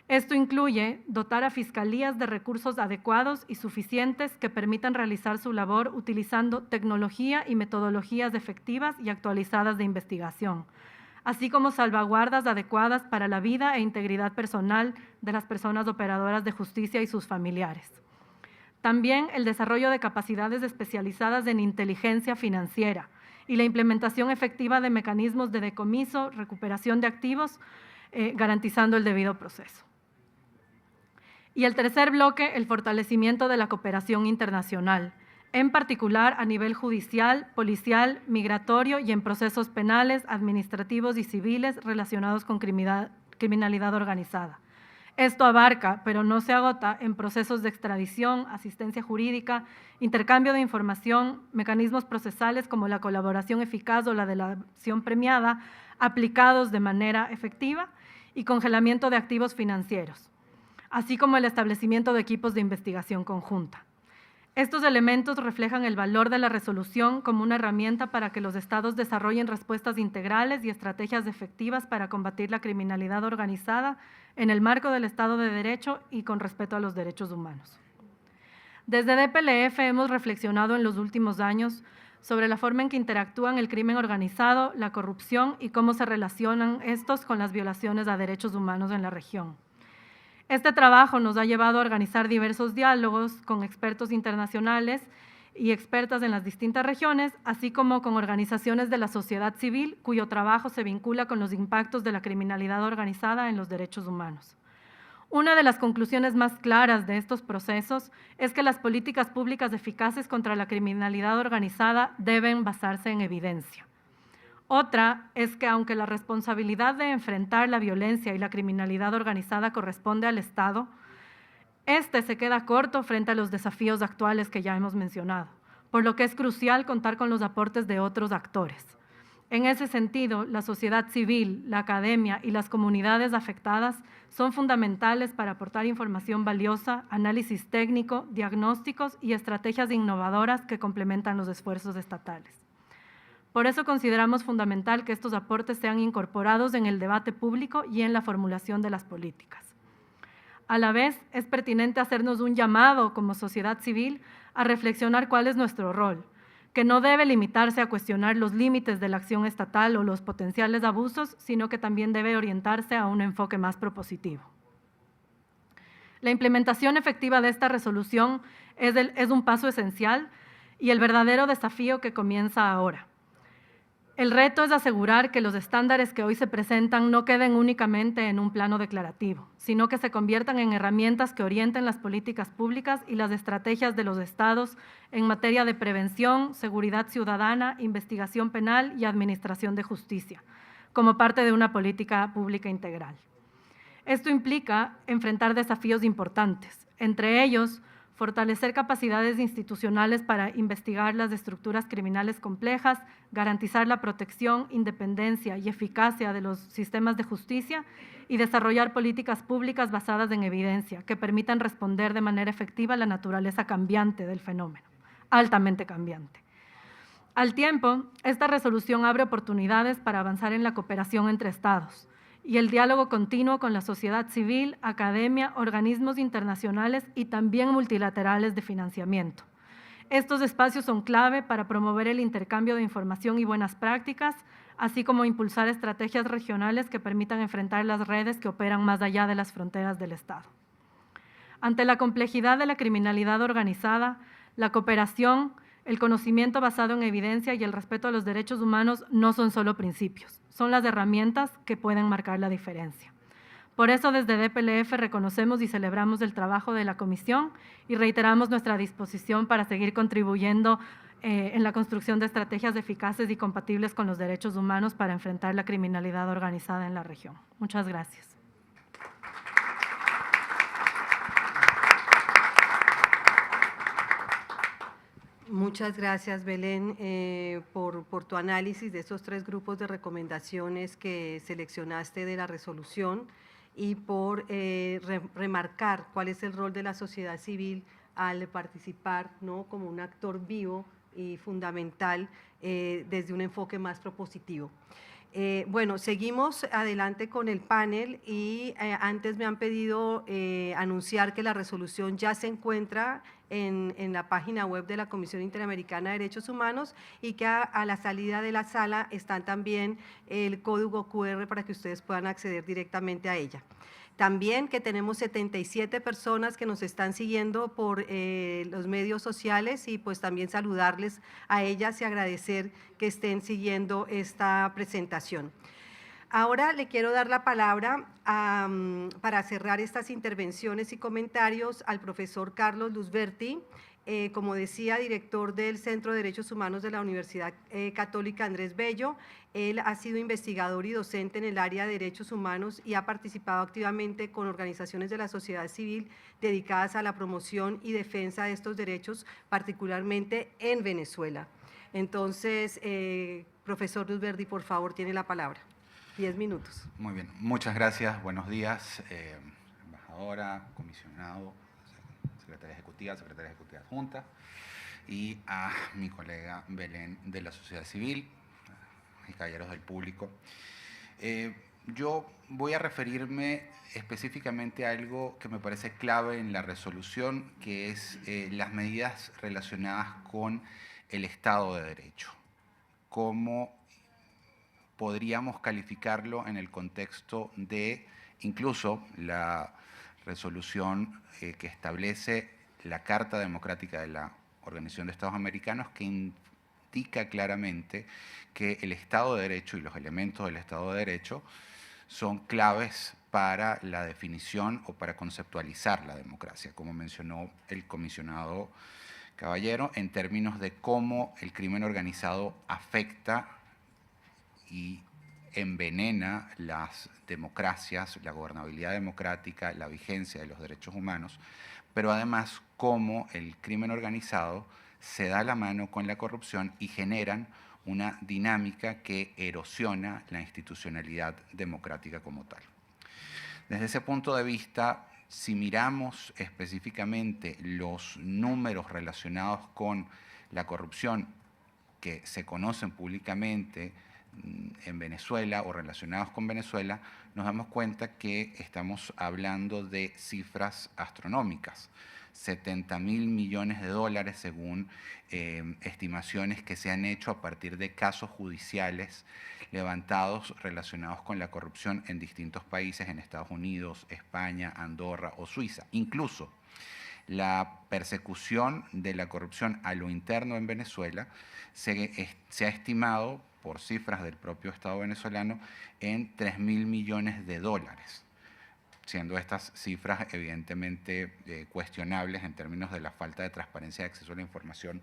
Speaker 3: Esto incluye dotar a fiscalías de recursos adecuados y suficientes que permitan realizar su labor utilizando tecnología y metodologías efectivas y actualizadas de investigación, así como salvaguardas adecuadas para la vida e integridad personal de las personas operadoras de justicia y sus familiares. También el desarrollo de capacidades especializadas en inteligencia financiera y la implementación efectiva de mecanismos de decomiso, recuperación de activos, garantizando el debido proceso. Y el tercer bloque, el fortalecimiento de la cooperación internacional, en particular a nivel judicial, policial, migratorio y en procesos penales, administrativos y civiles relacionados con criminalidad organizada. Esto abarca, pero no se agota, en procesos de extradición, asistencia jurídica, intercambio de información, mecanismos procesales como la colaboración eficaz o la delación premiada, aplicados de manera efectiva, y congelamiento de activos financieros, así como el establecimiento de equipos de investigación conjunta. Estos elementos reflejan el valor de la resolución como una herramienta para que los estados desarrollen respuestas integrales y estrategias efectivas para combatir la criminalidad organizada en el marco del Estado de Derecho y con respeto a los derechos humanos. Desde DPLF hemos reflexionado en los últimos años sobre la forma en que interactúan el crimen organizado, la corrupción y cómo se relacionan estos con las violaciones a derechos humanos en la región. Este trabajo nos ha llevado a organizar diversos diálogos con expertos internacionales y expertas en las distintas regiones, así como con organizaciones de la sociedad civil cuyo trabajo se vincula con los impactos de la criminalidad organizada en los derechos humanos. Una de las conclusiones más claras de estos procesos es que las políticas públicas eficaces contra la criminalidad organizada deben basarse en evidencia. Otra es que aunque la responsabilidad de enfrentar la violencia y la criminalidad organizada corresponde al Estado, este se queda corto frente a los desafíos actuales que ya hemos mencionado, por lo que es crucial contar con los aportes de otros actores. En ese sentido, la sociedad civil, la academia y las comunidades afectadas son fundamentales para aportar información valiosa, análisis técnico, diagnósticos y estrategias innovadoras que complementan los esfuerzos estatales. Por eso consideramos fundamental que estos aportes sean incorporados en el debate público y en la formulación de las políticas. A la vez, es pertinente hacernos un llamado como sociedad civil a reflexionar cuál es nuestro rol, que no debe limitarse a cuestionar los límites de la acción estatal o los potenciales abusos, sino que también debe orientarse a un enfoque más propositivo. La implementación efectiva de esta resolución es un paso esencial y el verdadero desafío que comienza ahora. El reto es asegurar que los estándares que hoy se presentan no queden únicamente en un plano declarativo, sino que se conviertan en herramientas que orienten las políticas públicas y las estrategias de los estados en materia de prevención, seguridad ciudadana, investigación penal y administración de justicia, como parte de una política pública integral. Esto implica enfrentar desafíos importantes, entre ellos, fortalecer capacidades institucionales para investigar las estructuras criminales complejas, garantizar la protección, independencia y eficacia de los sistemas de justicia y desarrollar políticas públicas basadas en evidencia que permitan responder de manera efectiva a la naturaleza cambiante del fenómeno, altamente cambiante. Al tiempo, esta resolución abre oportunidades para avanzar en la cooperación entre estados y el diálogo continuo con la sociedad civil, academia, organismos internacionales y también multilaterales de financiamiento. Estos espacios son clave para promover el intercambio de información y buenas prácticas, así como impulsar estrategias regionales que permitan enfrentar las redes que operan más allá de las fronteras del Estado. Ante la complejidad de la criminalidad organizada, la cooperación, el conocimiento basado en evidencia y el respeto a los derechos humanos no son solo principios, son las herramientas que pueden marcar la diferencia. Por eso, desde DPLF reconocemos y celebramos el trabajo de la Comisión y reiteramos nuestra disposición para seguir contribuyendo en la construcción de estrategias eficaces y compatibles con los derechos humanos para enfrentar la criminalidad organizada en la región. Muchas gracias.
Speaker 4: Muchas gracias, Belén, por tu análisis de estos 3 grupos de recomendaciones que seleccionaste de la resolución y por remarcar cuál es el rol de la sociedad civil al participar, ¿no?, como un actor vivo y fundamental desde un enfoque más propositivo. Bueno, seguimos adelante con el panel y antes me han pedido anunciar que la resolución ya se encuentra en la página web de la Comisión Interamericana de Derechos Humanos y que a la salida de la sala están también el código QR para que ustedes puedan acceder directamente a ella. También que tenemos 77 personas que nos están siguiendo por los medios sociales y pues también saludarles a ellas y agradecer que estén siguiendo esta presentación. Ahora le quiero dar la palabra para cerrar estas intervenciones y comentarios al profesor Carlos Luzberti, como decía, director del Centro de Derechos Humanos de la Universidad Católica Andrés Bello. Él ha sido investigador y docente en el área de derechos humanos y ha participado activamente con organizaciones de la sociedad civil dedicadas a la promoción y defensa de estos derechos, particularmente en Venezuela. Entonces, profesor Luzberti, por favor, tiene la palabra. 10 minutos.
Speaker 7: Muy bien, muchas gracias, buenos días, embajadora, comisionado, secretaria ejecutiva adjunta y a mi colega Belén de la sociedad civil y caballeros del público. Yo voy a referirme específicamente a algo que me parece clave en la resolución, que es las medidas relacionadas con el Estado de Derecho. Cómo podríamos calificarlo en el contexto de incluso la resolución que establece la Carta Democrática de la Organización de Estados Americanos, que indica claramente que el Estado de Derecho y los elementos del Estado de Derecho son claves para la definición o para conceptualizar la democracia, como mencionó el comisionado Caballero, en términos de cómo el crimen organizado afecta y envenena las democracias, la gobernabilidad democrática, la vigencia de los derechos humanos, pero además cómo el crimen organizado se da la mano con la corrupción y generan una dinámica que erosiona la institucionalidad democrática como tal. Desde ese punto de vista, si miramos específicamente los números relacionados con la corrupción que se conocen públicamente en Venezuela o relacionados con Venezuela, nos damos cuenta que estamos hablando de cifras astronómicas, 70.000 millones de dólares según estimaciones que se han hecho a partir de casos judiciales levantados relacionados con la corrupción en distintos países, en Estados Unidos, España, Andorra o Suiza. Incluso la persecución de la corrupción a lo interno en Venezuela se ha estimado por cifras del propio Estado venezolano en 3.000 millones de dólares, siendo estas cifras evidentemente cuestionables en términos de la falta de transparencia y acceso a la información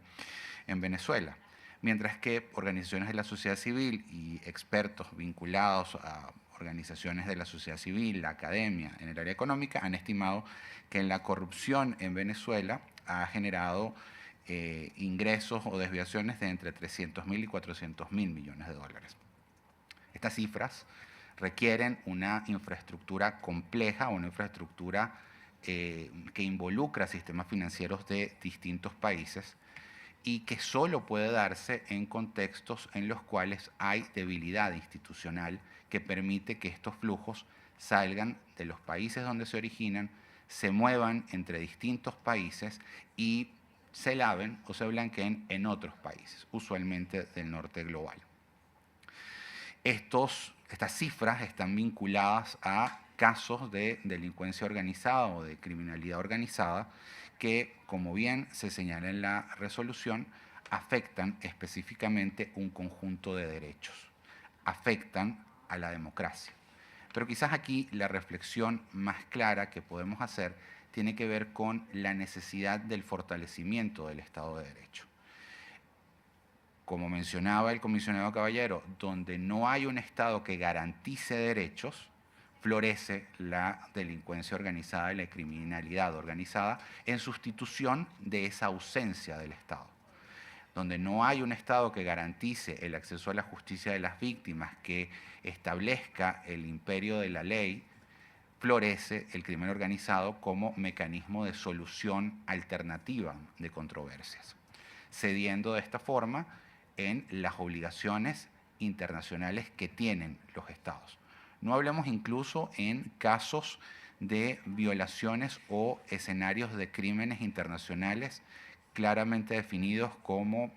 Speaker 7: en Venezuela. Mientras que organizaciones de la sociedad civil y expertos vinculados a organizaciones de la sociedad civil, la academia en el área económica, han estimado que la corrupción en Venezuela ha generado ingresos o desviaciones de entre 300.000 y 400.000 millones de dólares. Estas cifras requieren una infraestructura compleja, una infraestructura que involucra sistemas financieros de distintos países y que solo puede darse en contextos en los cuales hay debilidad institucional que permite que estos flujos salgan de los países donde se originan, se muevan entre distintos países y se laven o se blanqueen en otros países, usualmente del norte global. Estas cifras están vinculadas a casos de delincuencia organizada o de criminalidad organizada que, como bien se señala en la resolución, afectan específicamente un conjunto de derechos, afectan a la democracia. Pero quizás aquí la reflexión más clara que podemos hacer tiene que ver con la necesidad del fortalecimiento del Estado de Derecho. Como mencionaba el comisionado Caballero, donde no hay un Estado que garantice derechos, florece la delincuencia organizada y la criminalidad organizada en sustitución de esa ausencia del Estado. Donde no hay un Estado que garantice el acceso a la justicia de las víctimas, que establezca el imperio de la ley, florece el crimen organizado como mecanismo de solución alternativa de controversias, cediendo de esta forma en las obligaciones internacionales que tienen los Estados. No hablemos incluso en casos de violaciones o escenarios de crímenes internacionales claramente definidos como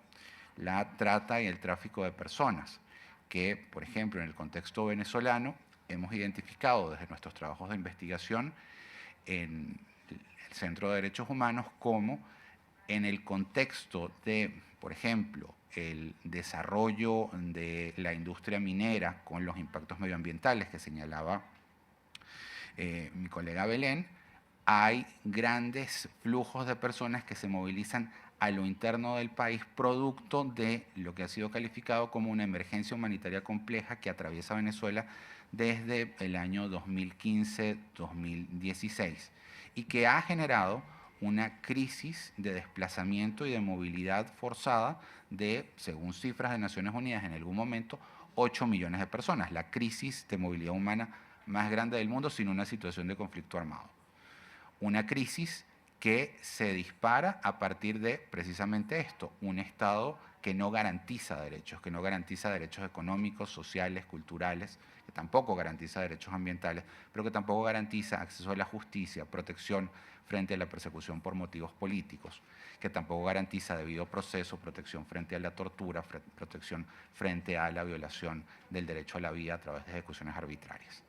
Speaker 7: la trata y el tráfico de personas, que, por ejemplo, en el contexto venezolano, hemos identificado desde nuestros trabajos de investigación en el Centro de Derechos Humanos como en el contexto de, por ejemplo, el desarrollo de la industria minera con los impactos medioambientales que señalaba mi colega Belén, hay grandes flujos de personas que se movilizan a lo interno del país producto de lo que ha sido calificado como una emergencia humanitaria compleja que atraviesa Venezuela desde el año 2015-2016 y que ha generado una crisis de desplazamiento y de movilidad forzada de, según cifras de Naciones Unidas en algún momento, 8 millones de personas, la crisis de movilidad humana más grande del mundo sin una situación de conflicto armado. Una crisis que se dispara a partir de precisamente esto, un Estado que no garantiza derechos económicos, sociales, culturales, que tampoco garantiza derechos ambientales, pero que tampoco garantiza acceso a la justicia, protección frente a la persecución por motivos políticos, que tampoco garantiza debido proceso, protección frente a la tortura, protección frente a la violación del derecho a la vida a través de ejecuciones arbitrarias.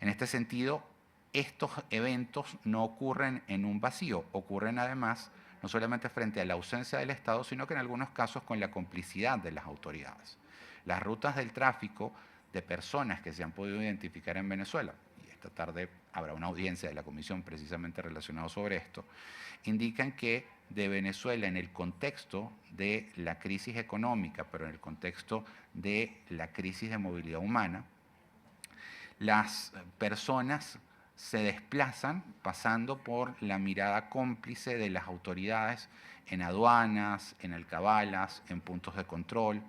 Speaker 7: En este sentido, estos eventos no ocurren en un vacío, ocurren además no solamente frente a la ausencia del Estado, sino que en algunos casos con la complicidad de las autoridades. Las rutas del tráfico de personas que se han podido identificar en Venezuela, y esta tarde habrá una audiencia de la Comisión precisamente relacionada sobre esto, indican que de Venezuela en el contexto de la crisis económica, pero en el contexto de la crisis de movilidad humana, las personas se desplazan pasando por la mirada cómplice de las autoridades en aduanas, en alcabalas, en puntos de control,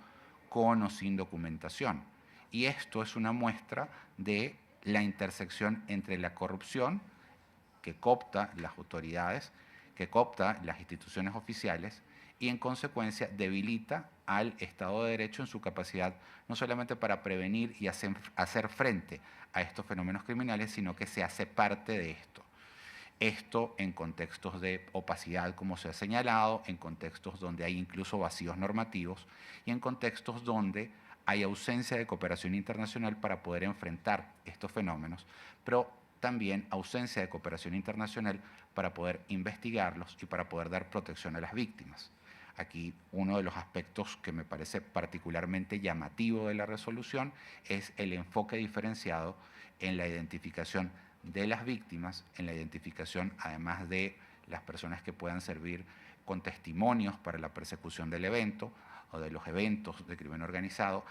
Speaker 7: con o sin documentación. Y esto es una muestra de la intersección entre la corrupción que coopta las autoridades, que coopta las instituciones oficiales y en consecuencia debilita al Estado de Derecho en su capacidad no solamente para prevenir y hacer frente a estos fenómenos criminales, sino que se hace parte de esto. Esto en contextos de opacidad, como se ha señalado, en contextos donde hay incluso vacíos normativos y en contextos donde hay ausencia de cooperación internacional para poder enfrentar estos fenómenos, pero también ausencia de cooperación internacional para poder investigarlos y para poder dar protección a las víctimas. Aquí uno de los aspectos que me parece particularmente llamativo de la resolución es el enfoque diferenciado en la identificación de las víctimas, en la identificación además de las personas que puedan servir con testimonios para la persecución del evento o de los eventos de crimen organizado,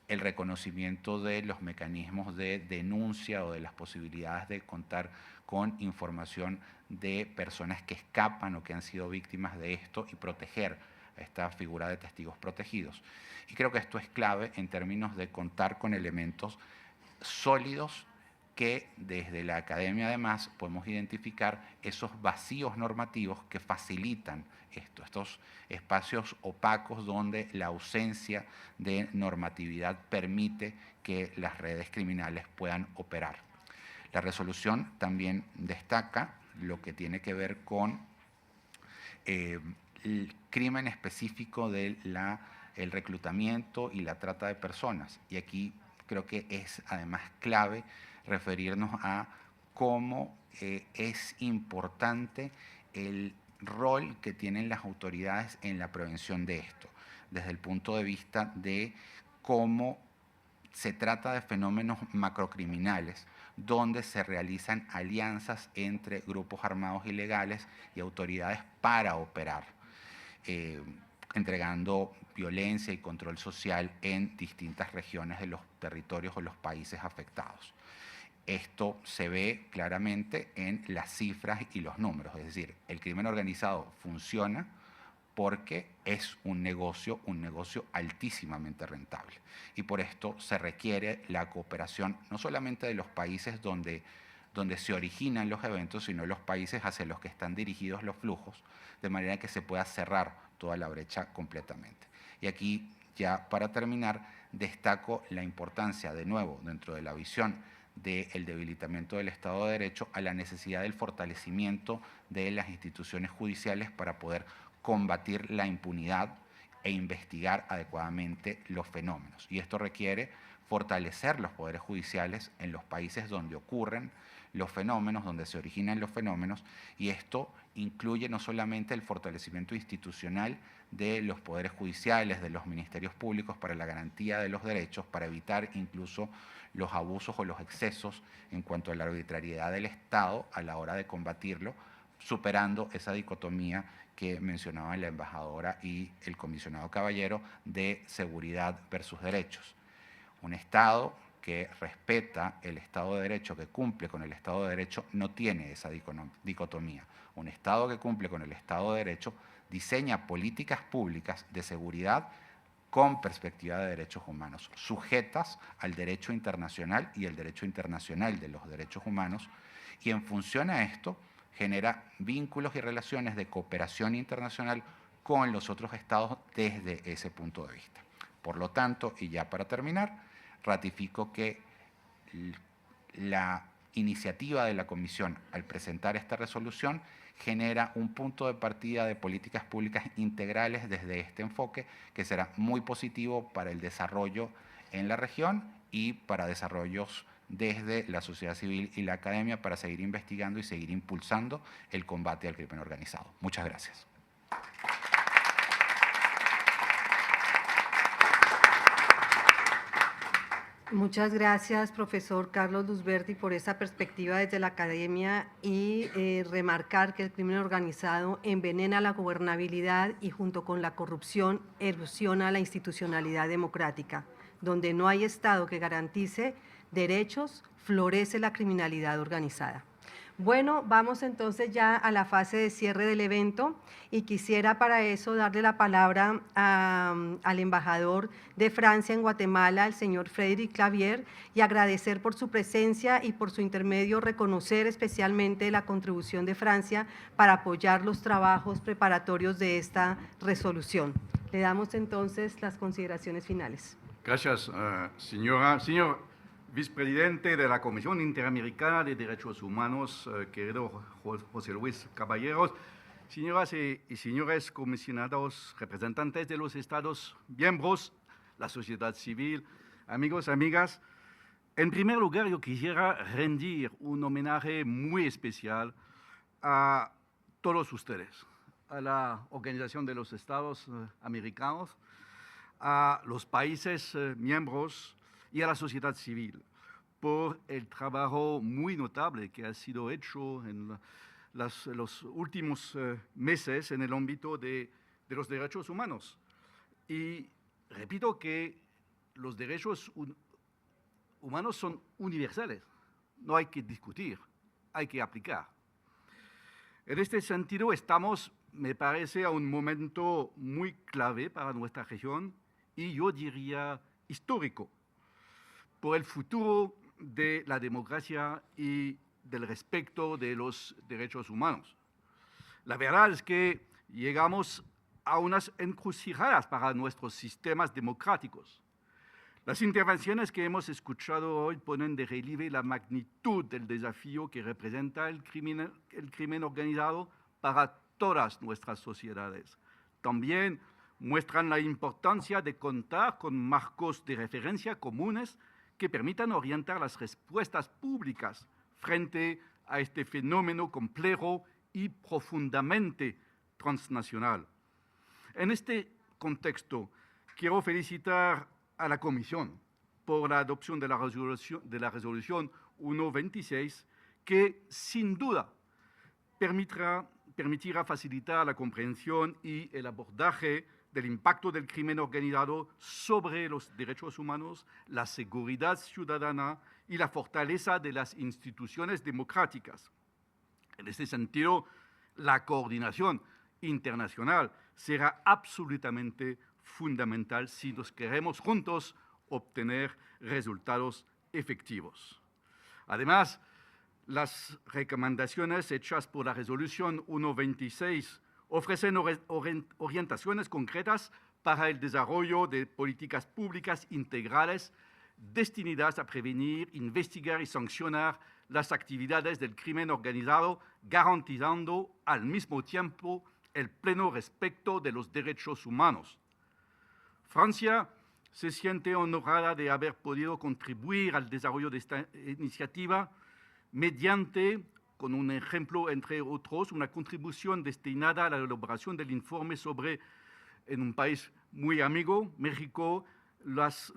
Speaker 7: el reconocimiento de los mecanismos de denuncia o de las posibilidades de contar con información de personas que escapan o que han sido víctimas de esto y proteger a esta figura de testigos protegidos. Y creo que esto es clave en términos de contar con elementos sólidos que desde la academia además podemos identificar esos vacíos normativos que facilitan estos espacios opacos donde la ausencia de normatividad permite que las redes criminales puedan operar. La resolución también destaca lo que tiene que ver con el crimen específico de el reclutamiento y la trata de personas. Y aquí creo que es además clave referirnos a cómo es importante el rol que tienen las autoridades en la prevención de esto, desde el punto de vista de cómo se trata de fenómenos macrocriminales, donde se realizan alianzas entre grupos armados ilegales y autoridades para operar, entregando violencia y control social en distintas regiones de los territorios o los países afectados. Esto se ve claramente en las cifras y los números, es decir, el crimen organizado funciona porque es un negocio altísimamente rentable. Y por esto se requiere la cooperación no solamente de los países donde se originan los eventos, sino de los países hacia los que están dirigidos los flujos, de manera que se pueda cerrar toda la brecha completamente. Y aquí, ya para terminar, destaco la importancia, de nuevo, dentro de la visión del debilitamiento del Estado de Derecho, a la necesidad del fortalecimiento de las instituciones judiciales para poder combatir la impunidad e investigar adecuadamente los fenómenos. Y esto requiere fortalecer los poderes judiciales en los países donde ocurren los fenómenos, donde se originan los fenómenos, y esto incluye no solamente el fortalecimiento institucional de los poderes judiciales, de los ministerios públicos para la garantía de los derechos, para evitar incluso los abusos o los excesos en cuanto a la arbitrariedad del Estado a la hora de combatirlo, superando esa dicotomía que mencionaban la embajadora y el comisionado Caballero de seguridad versus derechos. Un Estado que respeta el Estado de Derecho, que cumple con el Estado de Derecho, no tiene esa dicotomía. Un Estado que cumple con el Estado de Derecho diseña políticas públicas de seguridad con perspectiva de derechos humanos, sujetas al derecho internacional y el derecho internacional de los derechos humanos, y en función a esto genera vínculos y relaciones de cooperación internacional con los otros estados desde ese punto de vista. Por lo tanto, y ya para terminar, ratifico que la iniciativa de la Comisión al presentar esta resolución genera un punto de partida de políticas públicas integrales desde este enfoque que será muy positivo para el desarrollo en la región y para desarrollos desde la sociedad civil y la academia para seguir investigando y seguir impulsando el combate al crimen organizado. Muchas gracias.
Speaker 4: Muchas gracias, profesor Carlos Luzberti, por esa perspectiva desde la academia y remarcar que el crimen organizado envenena la gobernabilidad y junto con la corrupción erosiona la institucionalidad democrática. Donde no hay Estado que garantice derechos, florece la criminalidad organizada. Bueno, vamos entonces ya a la fase de cierre del evento y quisiera para eso darle la palabra al embajador de Francia en Guatemala, el señor Frédéric Clavier, y agradecer por su presencia y por su intermedio reconocer especialmente la contribución de Francia para apoyar los trabajos preparatorios de esta resolución. Le damos entonces las consideraciones finales.
Speaker 8: Gracias, señor vicepresidente de la Comisión Interamericana de Derechos Humanos, querido José Luis Caballeros, señoras y señores comisionados, representantes de los Estados miembros, la sociedad civil, amigos, amigas. En primer lugar, yo quisiera rendir un homenaje muy especial a todos ustedes, a la Organización de los Estados Americanos, a los países miembros y a la sociedad civil por el trabajo muy notable que ha sido hecho en los últimos meses en el ámbito de los derechos humanos. Y repito que los derechos humanos son universales, no hay que discutir, hay que aplicar. En este sentido estamos, me parece, a un momento muy clave para nuestra región y yo diría histórico, por el futuro de la democracia y del respeto de los derechos humanos. La verdad es que llegamos a unas encrucijadas para nuestros sistemas democráticos. Las intervenciones que hemos escuchado hoy ponen de relieve la magnitud del desafío que representa el crimen organizado para todas nuestras sociedades. También muestran la importancia de contar con marcos de referencia comunes que permitan orientar las respuestas públicas frente a este fenómeno complejo y profundamente transnacional. En este contexto, quiero felicitar a la Comisión por la adopción de la resolución 126, que sin duda permitirá facilitar la comprensión y el abordaje del impacto del crimen organizado sobre los derechos humanos, la seguridad ciudadana y la fortaleza de las instituciones democráticas. En este sentido, la coordinación internacional será absolutamente fundamental si nos queremos juntos obtener resultados efectivos. Además, las recomendaciones hechas por la resolución 126 ofrecen orientaciones concretas para el desarrollo de políticas públicas integrales destinadas a prevenir, investigar y sancionar las actividades del crimen organizado, garantizando al mismo tiempo el pleno respeto de los derechos humanos. Francia se siente honrada de haber podido contribuir al desarrollo de esta iniciativa mediante, con un ejemplo entre otros, una contribución destinada a la elaboración del informe sobre, en un país muy amigo, México, las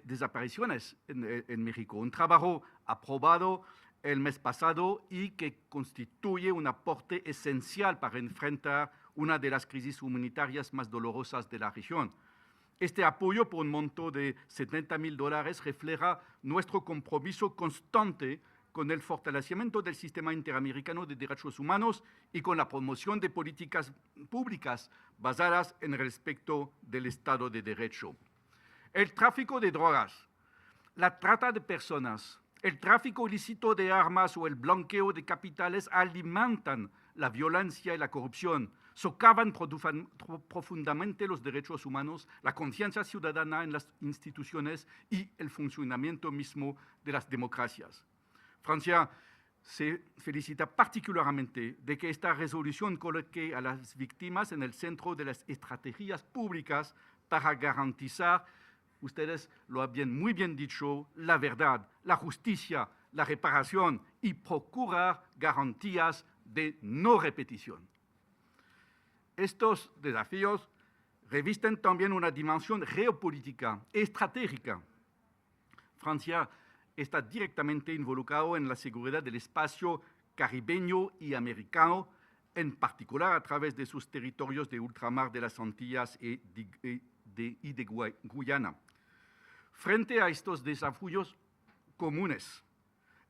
Speaker 8: desapariciones en México. Un trabajo aprobado el mes pasado y que constituye un aporte esencial para enfrentar una de las crisis humanitarias más dolorosas de la región. Este apoyo por un monto de $70,000 refleja nuestro compromiso constante con el fortalecimiento del sistema interamericano de derechos humanos y con la promoción de políticas públicas basadas en el respeto del Estado de Derecho. El tráfico de drogas, la trata de personas, el tráfico ilícito de armas o el blanqueo de capitales alimentan la violencia y la corrupción, socavan profundamente los derechos humanos, la confianza ciudadana en las instituciones y el funcionamiento mismo de las democracias. Francia se felicita particularmente de que esta resolución coloque a las víctimas en el centro de las estrategias públicas para garantizar, ustedes lo han muy bien dicho, la verdad, la justicia, la reparación y procurar garantías de no repetición. Estos desafíos revisten también una dimensión geopolítica, estratégica. Francia está directamente involucrado en la seguridad del espacio caribeño y americano, en particular a través de sus territorios de ultramar de las Antillas y de Guyana. Frente a estos desafíos comunes,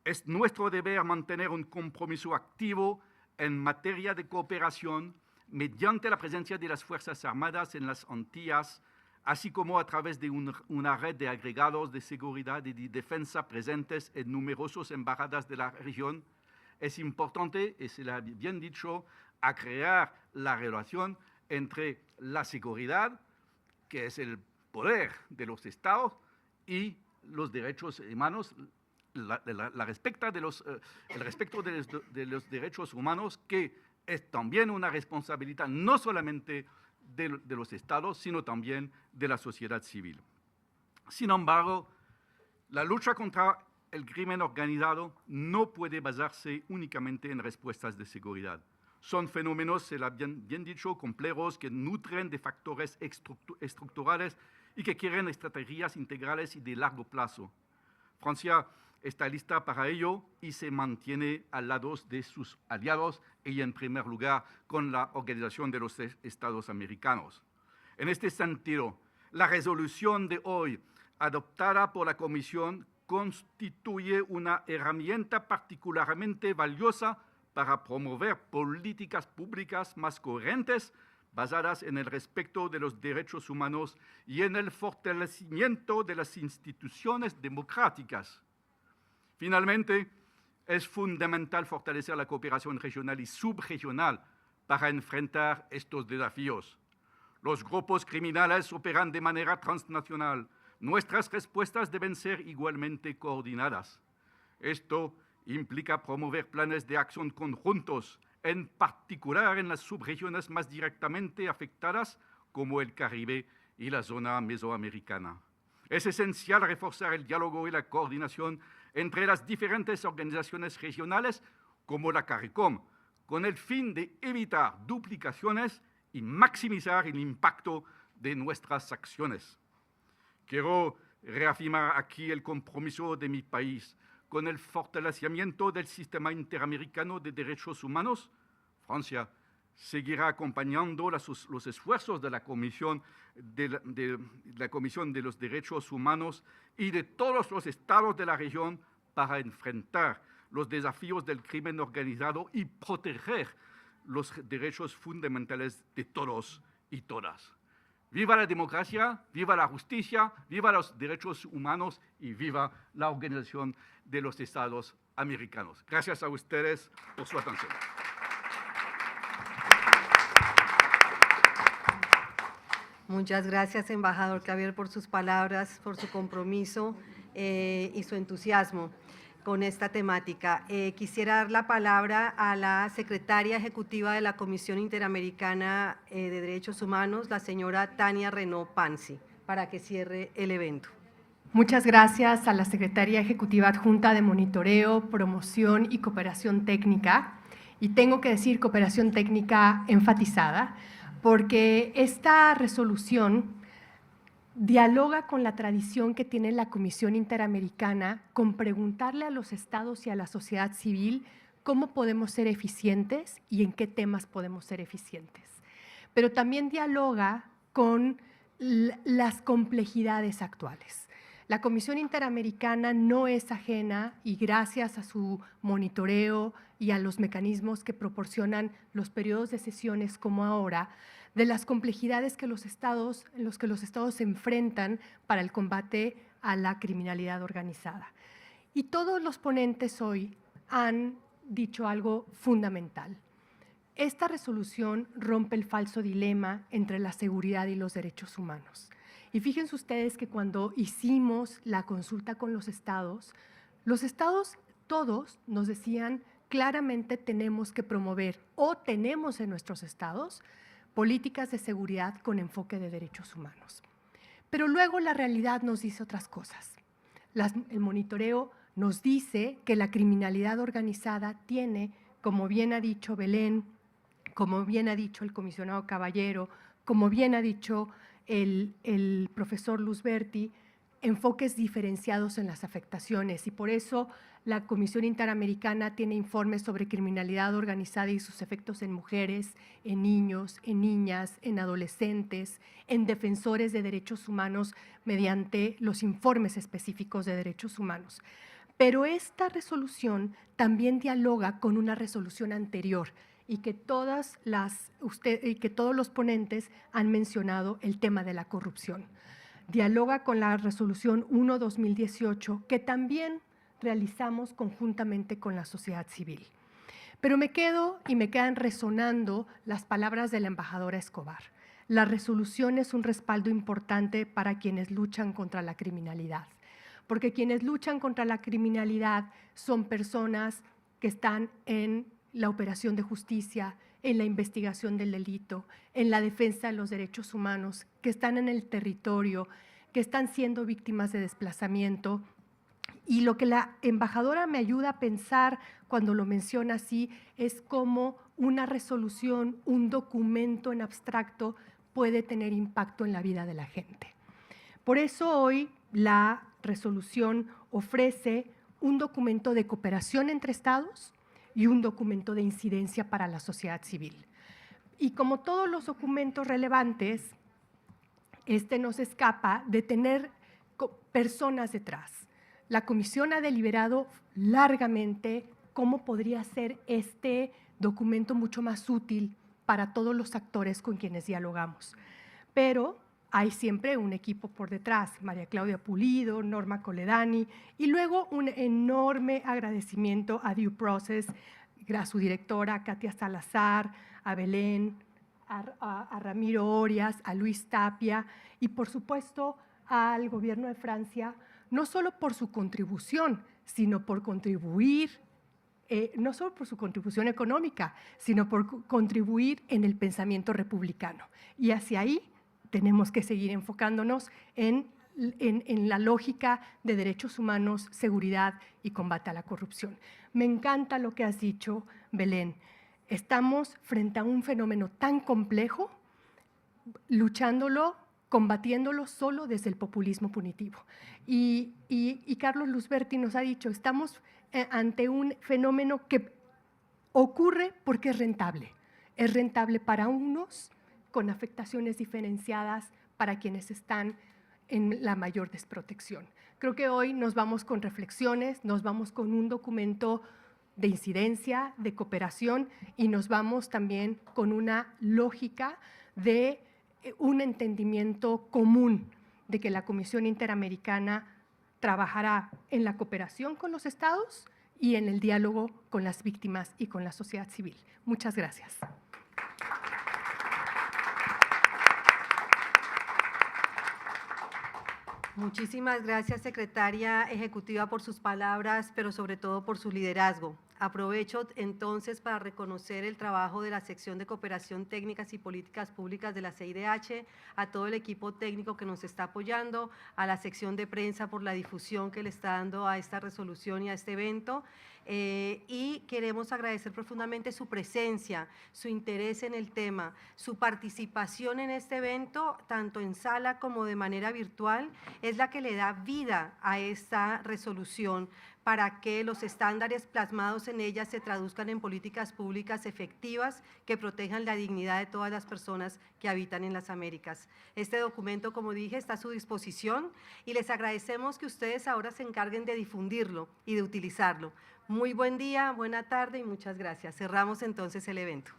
Speaker 8: es nuestro deber mantener un compromiso activo en materia de cooperación mediante la presencia de las Fuerzas Armadas en las Antillas, así como a través de una red de agregados de seguridad y de defensa presentes en numerosas embajadas de la región. Es importante, y se lo ha bien dicho, a crear la relación entre la seguridad, que es el poder de los estados, y los derechos humanos, el respeto de los derechos humanos, que es también una responsabilidad no solamente de los estados, sino también de la sociedad civil. Sin embargo, la lucha contra el crimen organizado no puede basarse únicamente en respuestas de seguridad. Son fenómenos, se lo ha bien dicho, complejos, que nutren de factores estructurales y que quieren estrategias integrales y de largo plazo. Francia está lista para ello y se mantiene al lado de sus aliados y en primer lugar con la Organización de los Estados Americanos. En este sentido, la resolución de hoy adoptada por la Comisión constituye una herramienta particularmente valiosa para promover políticas públicas más coherentes basadas en el respeto de los derechos humanos y en el fortalecimiento de las instituciones democráticas. Finalmente, es fundamental fortalecer la cooperación regional y subregional para enfrentar estos desafíos. Los grupos criminales operan de manera transnacional. Nuestras respuestas deben ser igualmente coordinadas. Esto implica promover planes de acción conjuntos, en particular en las subregiones más directamente afectadas, como el Caribe y la zona mesoamericana. Es esencial reforzar el diálogo y la coordinación entre las diferentes organizaciones regionales, como la CARICOM, con el fin de evitar duplicaciones y maximizar el impacto de nuestras acciones. Quiero reafirmar aquí el compromiso de mi país con el fortalecimiento del sistema interamericano de derechos humanos. Francia seguirá acompañando los esfuerzos de la Comisión de los Derechos Humanos y de todos los estados de la región para enfrentar los desafíos del crimen organizado y proteger los derechos fundamentales de todos y todas. Viva la democracia, viva la justicia, viva los derechos humanos y viva la Organización de los Estados Americanos. Gracias a ustedes por su atención.
Speaker 4: Muchas gracias, embajador Clavier, por sus palabras, por su compromiso y su entusiasmo con esta temática. Quisiera dar la palabra a la secretaria ejecutiva de la Comisión Interamericana de Derechos Humanos, la señora Tania Renaud Pansi, para que cierre el evento.
Speaker 1: Muchas gracias a la Secretaría Ejecutiva Adjunta de Monitoreo, Promoción y Cooperación Técnica. Y tengo que decir cooperación técnica enfatizada, porque esta resolución dialoga con la tradición que tiene la Comisión Interamericana con preguntarle a los estados y a la sociedad civil cómo podemos ser eficientes y en qué temas podemos ser eficientes. Pero también dialoga con las complejidades actuales. La Comisión Interamericana no es ajena y gracias a su monitoreo y a los mecanismos que proporcionan los periodos de sesiones como ahora, de las complejidades en los que los estados se enfrentan para el combate a la criminalidad organizada. Y todos los ponentes hoy han dicho algo fundamental. Esta resolución rompe el falso dilema entre la seguridad y los derechos humanos. Y fíjense ustedes que cuando hicimos la consulta con los estados todos nos decían claramente tenemos que promover o tenemos en nuestros estados políticas de seguridad con enfoque de derechos humanos. Pero luego la realidad nos dice otras cosas. El monitoreo nos dice que la criminalidad organizada tiene, como bien ha dicho Belén, como bien ha dicho el comisionado Caballero, como bien ha dicho el profesor Luzberti, enfoques diferenciados en las afectaciones y por eso la Comisión Interamericana tiene informes sobre criminalidad organizada y sus efectos en mujeres, en niños, en niñas, en adolescentes, en defensores de derechos humanos mediante los informes específicos de derechos humanos. Pero esta resolución también dialoga con una resolución anterior y que todos los ponentes han mencionado el tema de la corrupción. Dialoga con la resolución 1/2018 que también realizamos conjuntamente con la sociedad civil. Pero me quedan resonando las palabras de la embajadora Escobar. La resolución es un respaldo importante para quienes luchan contra la criminalidad, porque quienes luchan contra la criminalidad son personas que están en la operación de justicia, en la investigación del delito, en la defensa de los derechos humanos, que están en el territorio, que están siendo víctimas de desplazamiento. Y lo que la embajadora me ayuda a pensar cuando lo menciona así es cómo una resolución, un documento en abstracto puede tener impacto en la vida de la gente. Por eso hoy la resolución ofrece un documento de cooperación entre estados y un documento de incidencia para la sociedad civil. Y como todos los documentos relevantes, este nos escapa de tener personas detrás. La Comisión ha deliberado largamente cómo podría ser este documento mucho más útil para todos los actores con quienes dialogamos. Pero hay siempre un equipo por detrás, María Claudia Pulido, Norma Coledani, y luego un enorme agradecimiento a Due Process, a su directora Katia Salazar, a Belén, a Ramiro Orias, a Luis Tapia y por supuesto al gobierno de Francia, no solo por su contribución, sino por contribuir, no solo por su contribución económica, sino por contribuir en el pensamiento republicano. Y hacia ahí tenemos que seguir enfocándonos en la lógica de derechos humanos, seguridad y combate a la corrupción. Me encanta lo que has dicho, Belén. Estamos frente a un fenómeno tan complejo, luchándolo, combatiéndolo solo desde el populismo punitivo. Y Carlos Luzberti nos ha dicho, estamos ante un fenómeno que ocurre porque es rentable. Es rentable para unos, con afectaciones diferenciadas para quienes están en la mayor desprotección. Creo que hoy nos vamos con reflexiones, nos vamos con un documento de incidencia, de cooperación y nos vamos también con una lógica de un entendimiento común de que la Comisión Interamericana trabajará en la cooperación con los estados y en el diálogo con las víctimas y con la sociedad civil. Muchas gracias.
Speaker 4: Muchísimas gracias, secretaria ejecutiva, por sus palabras, pero sobre todo por su liderazgo. Aprovecho entonces para reconocer el trabajo de la Sección de Cooperación Técnicas y Políticas Públicas de la CIDH, a todo el equipo técnico que nos está apoyando, a la sección de prensa por la difusión que le está dando a esta resolución y a este evento. Y queremos agradecer profundamente su presencia, su interés en el tema, su participación en este evento, tanto en sala como de manera virtual, es la que le da vida a esta resolución para que los estándares plasmados en ella se traduzcan en políticas públicas efectivas que protejan la dignidad de todas las personas que habitan en las Américas. Este documento, como dije, está a su disposición y les agradecemos que ustedes ahora se encarguen de difundirlo y de utilizarlo. Muy buen día, buena tarde y muchas gracias. Cerramos entonces el evento.